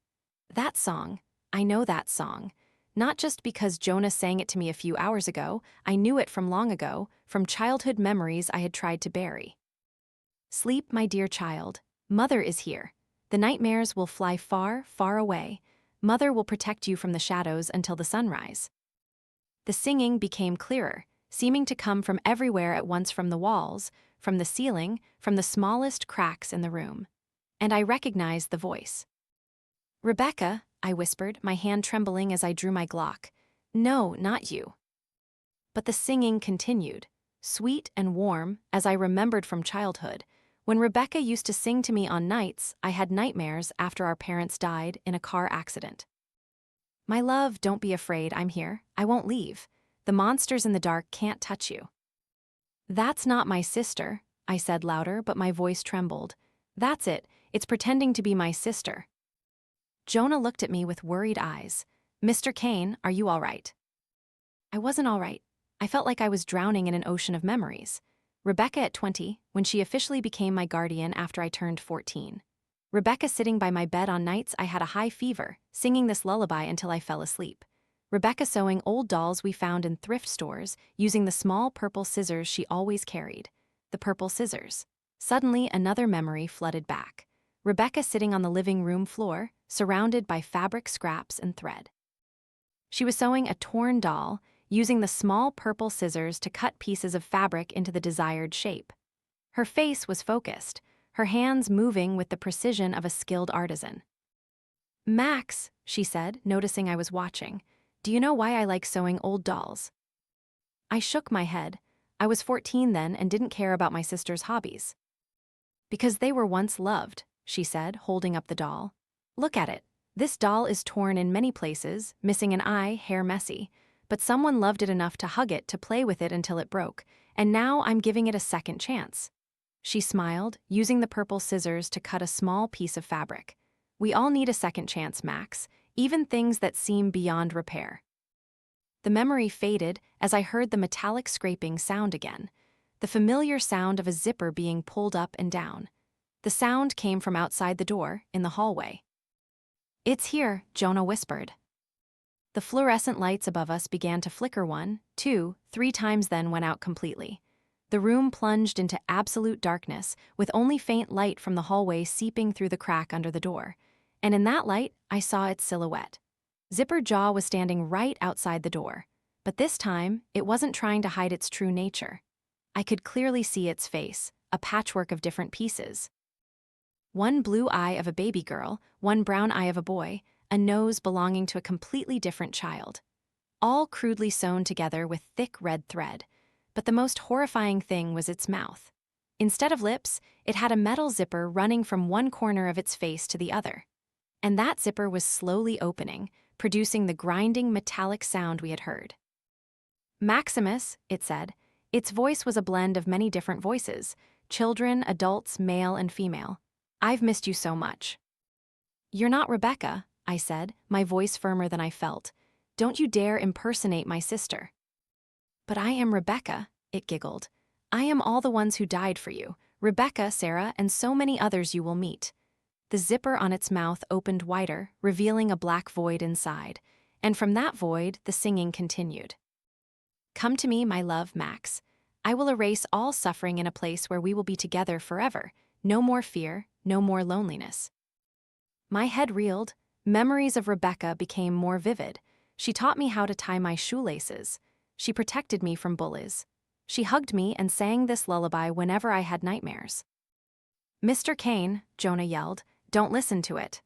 That song, I know that song. Not just because Jonah sang it to me a few hours ago, I knew it from long ago, from childhood memories I had tried to bury. "Sleep, my dear child. Mother is here. The nightmares will fly far, far away. Mother will protect you from the shadows until the sunrise." The singing became clearer, seeming to come from everywhere at once, from the walls, from the ceiling, from the smallest cracks in the room. And I recognized the voice. "Rebecca," I whispered, my hand trembling as I drew my Glock. "No, not you." But the singing continued, sweet and warm, as I remembered from childhood. When Rebecca used to sing to me on nights, I had nightmares after our parents died in a car accident. "My love, don't be afraid, I'm here. I won't leave. The monsters in the dark can't touch you." "That's not my sister," I said louder, but my voice trembled. "That's it, it's pretending to be my sister." Jonah looked at me with worried eyes. "Mr. Kane, are you all right?" I wasn't all right. I felt like I was drowning in an ocean of memories. Rebecca at 20, when she officially became my guardian after I turned 14. Rebecca sitting by my bed on nights I had a high fever, singing this lullaby until I fell asleep. Rebecca sewing old dolls we found in thrift stores, using the small purple scissors she always carried. The purple scissors. Suddenly, another memory flooded back. Rebecca sitting on the living room floor, surrounded by fabric scraps and thread. She was sewing a torn doll, using the small purple scissors to cut pieces of fabric into the desired shape. Her face was focused, her hands moving with the precision of a skilled artisan. "Max," she said, noticing I was watching, "do you know why I like sewing old dolls?" I shook my head. I was 14 then and didn't care about my sister's hobbies. "Because they were once loved," she said, holding up the doll. "Look at it. This doll is torn in many places, missing an eye, hair messy. but someone loved it enough to hug it to play with it until it broke, and now I'm giving it a second chance. She smiled, using the purple scissors to cut a small piece of fabric. We all need a second chance, Max, even things that seem beyond repair. The memory faded as I heard the metallic scraping sound again, the familiar sound of a zipper being pulled up and down. The sound came from outside the door, in the hallway. "It's here," Jonah whispered. The fluorescent lights above us began to flicker 1, 2, 3 times, then went out completely. The room plunged into absolute darkness, with only faint light from the hallway seeping through the crack under the door. And in that light, I saw its silhouette. Zipper Jaw was standing right outside the door. But this time, it wasn't trying to hide its true nature. I could clearly see its face, a patchwork of different pieces. One blue eye of a baby girl, one brown eye of a boy, a nose belonging to a completely different child. All crudely sewn together with thick red thread. But the most horrifying thing was its mouth. Instead of lips, it had a metal zipper running from one corner of its face to the other. And that zipper was slowly opening, producing the grinding metallic sound we had heard. "Maximus," it said. Its voice was a blend of many different voices, children, adults, male and female. "I've missed you so much." "You're not Rebecca," I said, my voice firmer than I felt. "Don't you dare impersonate my sister." "But I am Rebecca," it giggled. "I am all the ones who died for you, Rebecca, Sarah, and so many others you will meet." The zipper on its mouth opened wider, revealing a black void inside, and from that void, the singing continued. "Come to me, my love, Max. I will erase all suffering in a place where we will be together forever. No more fear, no more loneliness." My head reeled. Memories of Rebecca became more vivid. She taught me how to tie my shoelaces. She protected me from bullies. She hugged me and sang this lullaby whenever I had nightmares. "Mr. Kane," Jonah yelled, "don't listen to it."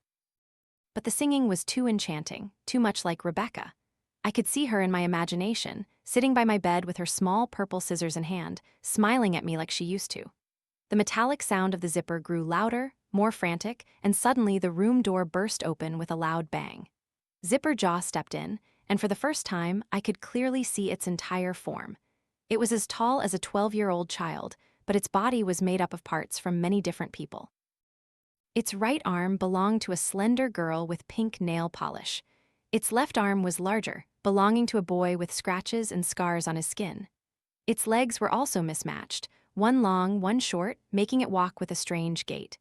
But the singing was too enchanting, too much like Rebecca. I could see her in my imagination, sitting by my bed with her small purple scissors in hand, smiling at me like she used to. The metallic sound of the zipper grew louder, more frantic, and suddenly the room door burst open with a loud bang. Zipper Jaw stepped in, and for the first time, I could clearly see its entire form. It was as tall as a 12-year-old child, but its body was made up of parts from many different people. Its right arm belonged to a slender girl with pink nail polish. Its left arm was larger, belonging to a boy with scratches and scars on his skin. Its legs were also mismatched, one long, one short, making it walk with a strange gait.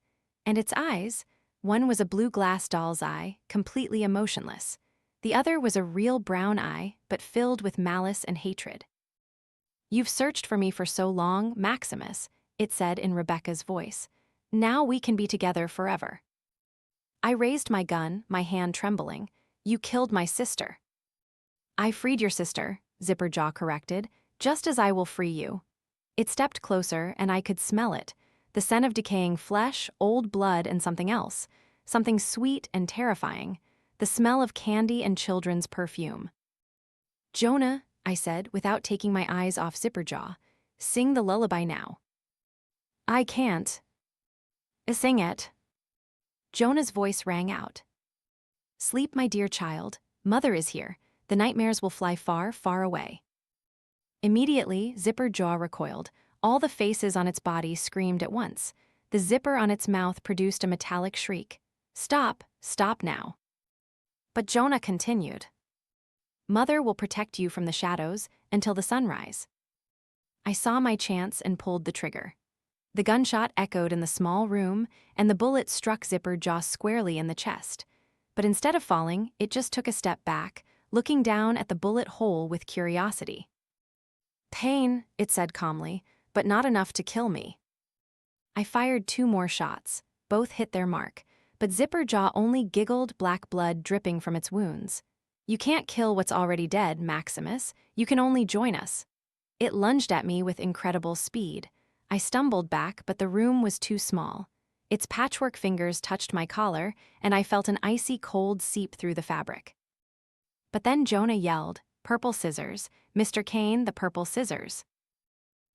And its eyes, one was a blue glass doll's eye, completely emotionless. The other was a real brown eye, but filled with malice and hatred. "You've searched for me for so long, Maximus," it said in Rebecca's voice. "Now we can be together forever." I raised my gun, my hand trembling. "You killed my sister." "I freed your sister," Zipper Jaw corrected, "just as I will free you." It stepped closer, and I could smell it. The scent of decaying flesh, old blood, and something else. Something sweet and terrifying. The smell of candy and children's perfume. "Jonah," I said, without taking my eyes off Zipper Jaw, "sing the lullaby now." "I can't." "Sing it." Jonah's voice rang out. "Sleep, my dear child. Mother is here. The nightmares will fly far, far away." Immediately, Zipper Jaw recoiled. All the faces on its body screamed at once. The zipper on its mouth produced a metallic shriek. "Stop, stop now." But Jonah continued. "Mother will protect you from the shadows until the sunrise." I saw my chance and pulled the trigger. The gunshot echoed in the small room, and the bullet struck Zipper Jaw squarely in the chest. But instead of falling, it just took a step back, looking down at the bullet hole with curiosity. "Pain," it said calmly, "but not enough to kill me." I fired 2 more shots. Both hit their mark, but Zipper Jaw only giggled, black blood dripping from its wounds. "You can't kill what's already dead, Maximus. You can only join us." It lunged at me with incredible speed. I stumbled back, but the room was too small. Its patchwork fingers touched my collar, and I felt an icy cold seep through the fabric. But then Jonah yelled, "Purple scissors, Mr. Kane, the purple scissors."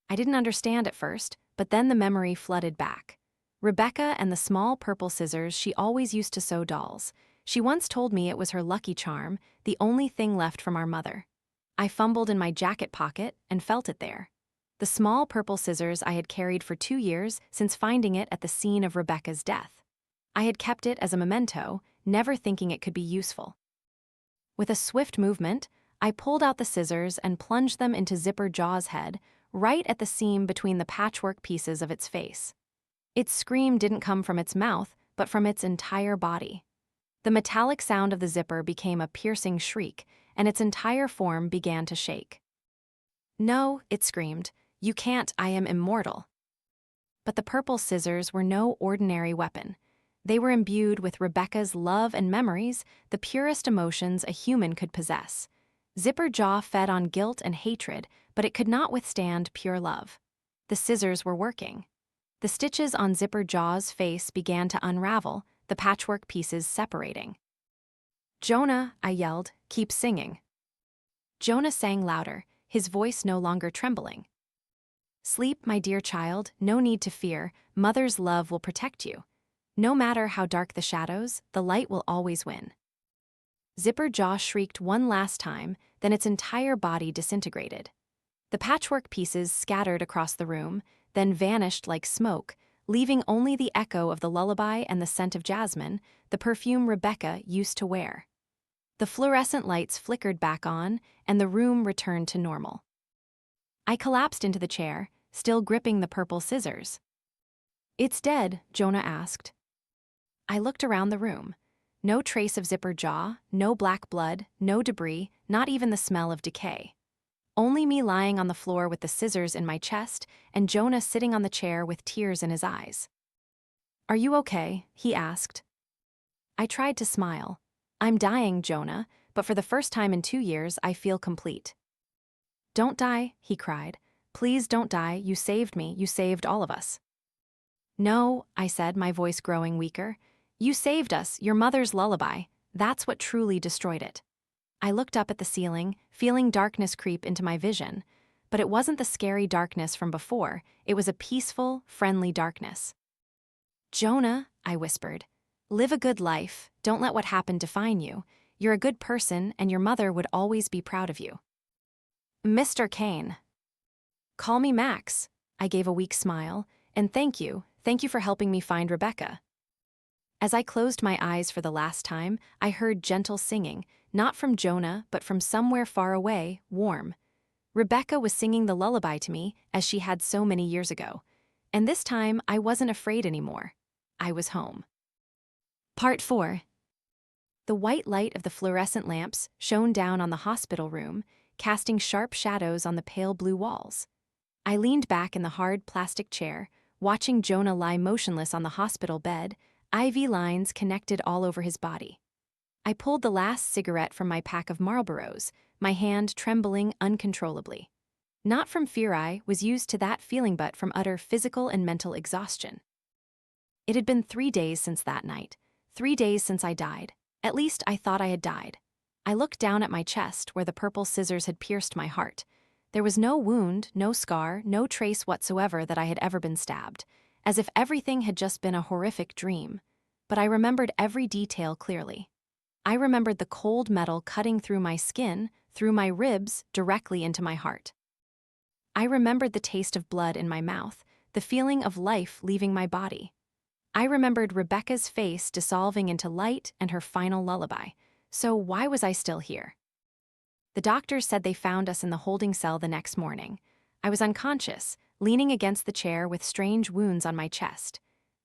I didn't understand at first, but then the memory flooded back. Rebecca and the small purple scissors she always used to sew dolls. She once told me it was her lucky charm, the only thing left from our mother. I fumbled in my jacket pocket and felt it there. The small purple scissors I had carried for 2 years since finding it at the scene of Rebecca's death. I had kept it as a memento, never thinking it could be useful. With a swift movement, I pulled out the scissors and plunged them into Zipper Jaw's head, right at the seam between the patchwork pieces of its face. Its scream didn't come from its mouth, but from its entire body. The metallic sound of the zipper became a piercing shriek, and its entire form began to shake. "No," it screamed. "You can't, I am immortal." But the purple scissors were no ordinary weapon. They were imbued with Rebecca's love and memories, the purest emotions a human could possess. Zipper Jaw fed on guilt and hatred, but it could not withstand pure love. The scissors were working. The stitches on Zipper Jaw's face began to unravel, the patchwork pieces separating. "Jonah," I yelled, "keep singing." Jonah sang louder, his voice no longer trembling. "Sleep, my dear child, no need to fear, Mother's love will protect you. No matter how dark the shadows, the light will always win." Zipper Jaw shrieked one last time, then its entire body disintegrated. The patchwork pieces scattered across the room, then vanished like smoke, leaving only the echo of the lullaby and the scent of jasmine, the perfume Rebecca used to wear. The fluorescent lights flickered back on, and the room returned to normal. I collapsed into the chair, still gripping the purple scissors. "It's dead?" Jonah asked. I looked around the room. No trace of Zipper Jaw, no black blood, no debris, not even the smell of decay. Only me lying on the floor with the scissors in my chest, and Jonah sitting on the chair with tears in his eyes. "Are you okay?" he asked. I tried to smile. "I'm dying, Jonah, but for the first time in 2 years, I feel complete." "Don't die," he cried. "Please don't die, you saved me, you saved all of us." "No," I said, my voice growing weaker. "You saved us, your mother's lullaby. That's what truly destroyed it." I looked up at the ceiling, feeling darkness creep into my vision. But it wasn't the scary darkness from before, it was a peaceful, friendly darkness. "Jonah," I whispered, "live a good life, don't let what happened define you. You're a good person, and your mother would always be proud of you." "Mr. Kane." "Call me Max." I gave a weak smile. "And thank you for helping me find Rebecca." As I closed my eyes for the last time, I heard gentle singing, not from Jonah, but from somewhere far away, warm. Rebecca was singing the lullaby to me, as she had so many years ago. And this time, I wasn't afraid anymore. I was home. Part 4. The white light of the fluorescent lamps shone down on the hospital room, casting sharp shadows on the pale blue walls. I leaned back in the hard plastic chair, watching Jonah lie motionless on the hospital bed, IV lines connected all over his body. I pulled the last cigarette from my pack of Marlboros, my hand trembling uncontrollably. Not from fear I was used to that feeling, but from utter physical and mental exhaustion. It had been 3 days since that night, 3 days since I died. At least I thought I had died. I looked down at my chest where the purple scissors had pierced my heart. There was no wound, no scar, no trace whatsoever that I had ever been stabbed, as if everything had just been a horrific dream. But I remembered every detail clearly. I remembered the cold metal cutting through my skin, through my ribs, directly into my heart. I remembered the taste of blood in my mouth, the feeling of life leaving my body. I remembered Rebecca's face dissolving into light and her final lullaby. So why was I still here? The doctors said they found us in the holding cell the next morning. I was unconscious, leaning against the chair with strange wounds on my chest.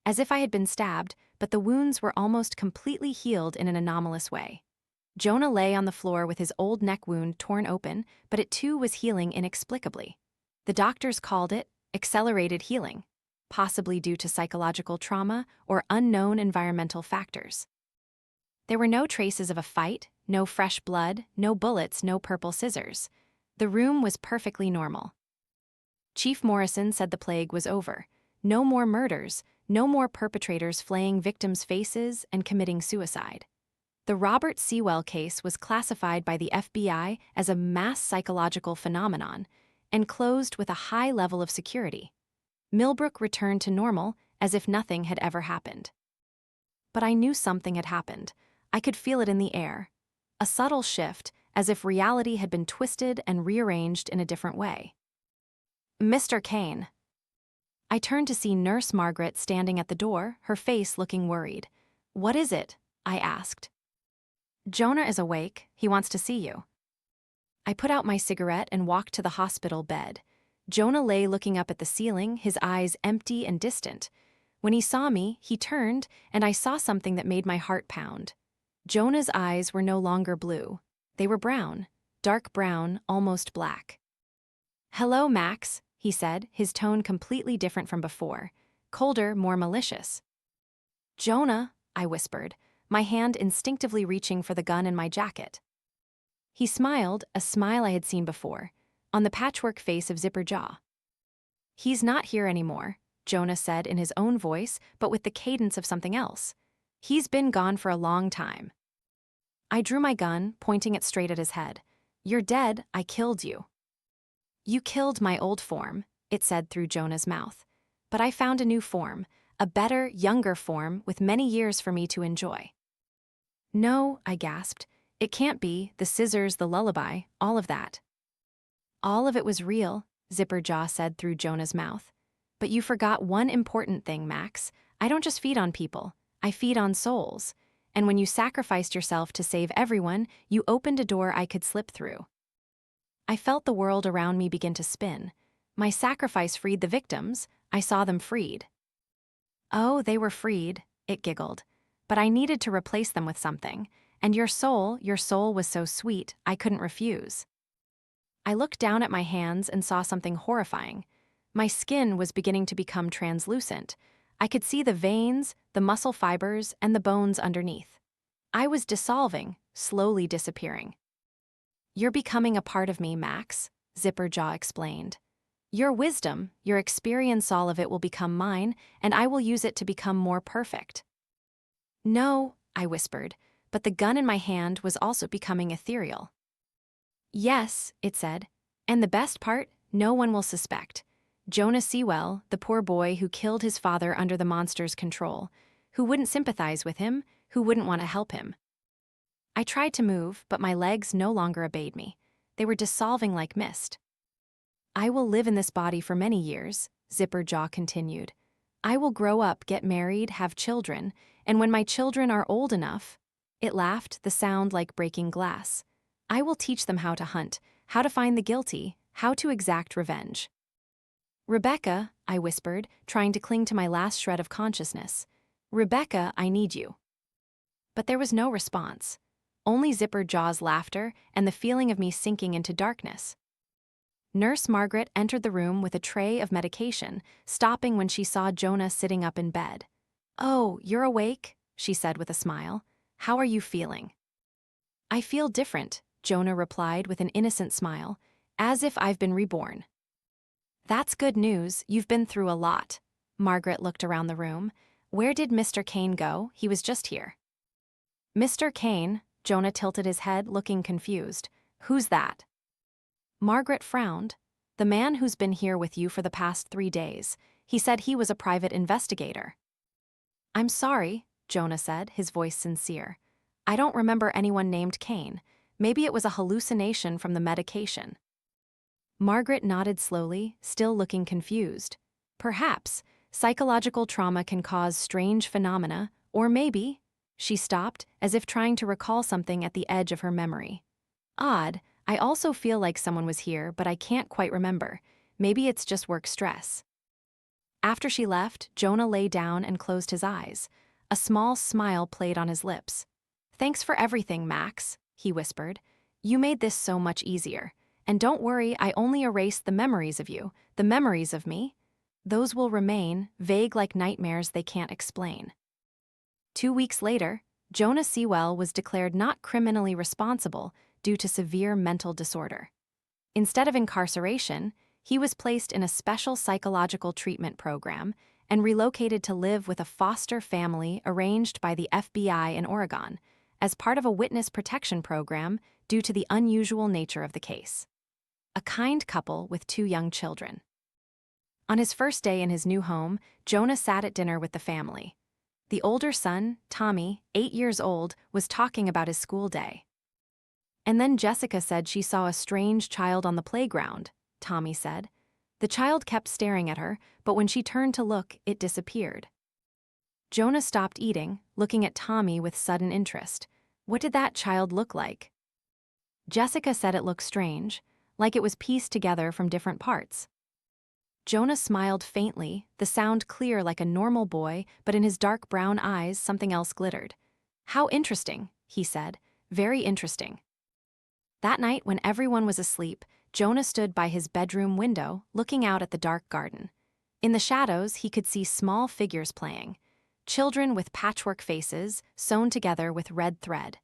As if I had been stabbed, but the wounds were almost completely healed in an anomalous way. Jonah lay on the floor with his old neck wound torn open, but it too was healing inexplicably. The doctors called it accelerated healing, possibly due to psychological trauma or unknown environmental factors. There were no traces of a fight, no fresh blood, no bullets, no purple scissors. The room was perfectly normal. Chief Morrison said the plague was over. No more murders, no more perpetrators flaying victims' faces and committing suicide. The Robert Sewell case was classified by the FBI as a mass psychological phenomenon and closed with a high level of security. Millbrook returned to normal as if nothing had ever happened. But I knew something had happened. I could feel it in the air. A subtle shift, as if reality had been twisted and rearranged in a different way. Mr. Kane. I turned to see Nurse Margaret standing at the door, her face looking worried. What is it? I asked. Jonah is awake. He wants to see you. I put out my cigarette and walked to the hospital bed. Jonah lay looking up at the ceiling, his eyes empty and distant. When he saw me, he turned, and I saw something that made my heart pound. Jonah's eyes were no longer blue. They were brown, dark brown, almost black. Hello, Max, he said, his tone completely different from before, colder, more malicious. Jonah, I whispered, my hand instinctively reaching for the gun in my jacket. He smiled, a smile I had seen before, on the patchwork face of Zipper Jaw. He's not here anymore, Jonah said in his own voice, but with the cadence of something else. He's been gone for a long time. I drew my gun, pointing it straight at his head. You're dead, I killed you. You killed my old form, it said through Jonah's mouth. But I found a new form, a better, younger form with many years for me to enjoy. No, I gasped. It can't be, the scissors, the lullaby, all of that. All of it was real, Zipper Jaw said through Jonah's mouth. But you forgot one important thing, Max. I don't just feed on people, I feed on souls. And when you sacrificed yourself to save everyone, you opened a door I could slip through. I felt the world around me begin to spin. My sacrifice freed the victims, I saw them freed. Oh, they were freed, it giggled. But I needed to replace them with something. And your soul was so sweet, I couldn't refuse. I looked down at my hands and saw something horrifying. My skin was beginning to become translucent. I could see the veins, the muscle fibers, and the bones underneath. I was dissolving, slowly disappearing. You're becoming a part of me, Max, Zipper Jaw explained. Your wisdom, your experience, all of it will become mine, and I will use it to become more perfect. No, I whispered, but the gun in my hand was also becoming ethereal. Yes, it said, and the best part, no one will suspect. Jonah Cwell, the poor boy who killed his father under the monster's control, who wouldn't sympathize with him, who wouldn't want to help him. I tried to move, but my legs no longer obeyed me. They were dissolving like mist. I will live in this body for many years, Zipper Jaw continued. I will grow up, get married, have children, and when my children are old enough, it laughed, the sound like breaking glass. I will teach them how to hunt, how to find the guilty, how to exact revenge. Rebecca, I whispered, trying to cling to my last shred of consciousness. Rebecca, I need you. But there was no response. Only Zipper Jaw's laughter and the feeling of me sinking into darkness. Nurse Margaret entered the room with a tray of medication, stopping when she saw Jonah sitting up in bed. Oh, you're awake, she said with a smile. How are you feeling? I feel different, Jonah replied with an innocent smile, as if I've been reborn. That's good news, you've been through a lot. Margaret looked around the room. Where did Mr. Kane go? He was just here. Mr. Kane, Jonah tilted his head, looking confused. Who's that? Margaret frowned. The man who's been here with you for the past 3 days. He said he was a private investigator. I'm sorry, Jonah said, his voice sincere. I don't remember anyone named Kane. Maybe it was a hallucination from the medication. Margaret nodded slowly, still looking confused. Perhaps, psychological trauma can cause strange phenomena, or maybe... She stopped, as if trying to recall something at the edge of her memory. Odd, I also feel like someone was here, but I can't quite remember. Maybe it's just work stress. After she left, Jonah lay down and closed his eyes. A small smile played on his lips. Thanks for everything, Max, he whispered. You made this so much easier. And don't worry, I only erased the memories of you, the memories of me. Those will remain, vague like nightmares they can't explain. 2 weeks later, Jonah Cwell was declared not criminally responsible due to severe mental disorder. Instead of incarceration, he was placed in a special psychological treatment program and relocated to live with a foster family arranged by the FBI in Oregon as part of a witness protection program due to the unusual nature of the case. A kind couple with 2 young children. On his first day in his new home, Jonah sat at dinner with the family. The older son, Tommy, 8 years old, was talking about his school day. And then Jessica said she saw a strange child on the playground, Tommy said. The child kept staring at her, but when she turned to look, it disappeared. Jonah stopped eating, looking at Tommy with sudden interest. What did that child look like? Jessica said it looked strange, like it was pieced together from different parts. Jonah smiled faintly, the sound clear like a normal boy, but in his dark brown eyes something else glittered. How interesting, he said. Very interesting. That night, when everyone was asleep, Jonah stood by his bedroom window, looking out at the dark garden. In the shadows, he could see small figures playing. Children with patchwork faces, sewn together with red thread.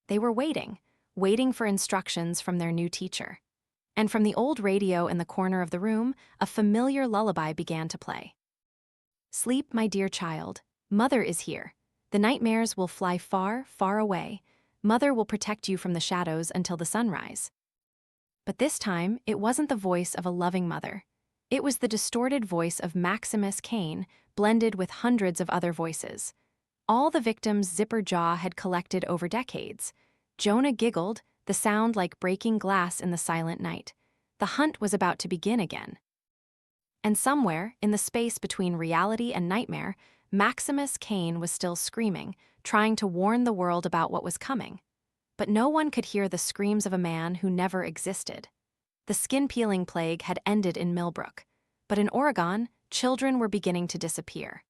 They were waiting for instructions from their new teacher. And from the old radio in the corner of the room, a familiar lullaby began to play. Sleep, my dear child. Mother is here. The nightmares will fly far, far away. Mother will protect you from the shadows until the sunrise. But this time, it wasn't the voice of a loving mother. It was the distorted voice of Maximus Kane, blended with hundreds of other voices. All the victims' zipper jaw had collected over decades. Jonah giggled, the sound like breaking glass in the silent night. The hunt was about to begin again. And somewhere, in the space between reality and nightmare, Maximus Kane was still screaming, trying to warn the world about what was coming. But no one could hear the screams of a man who never existed. The skin-peeling plague had ended in Millbrook, but in Oregon, children were beginning to disappear.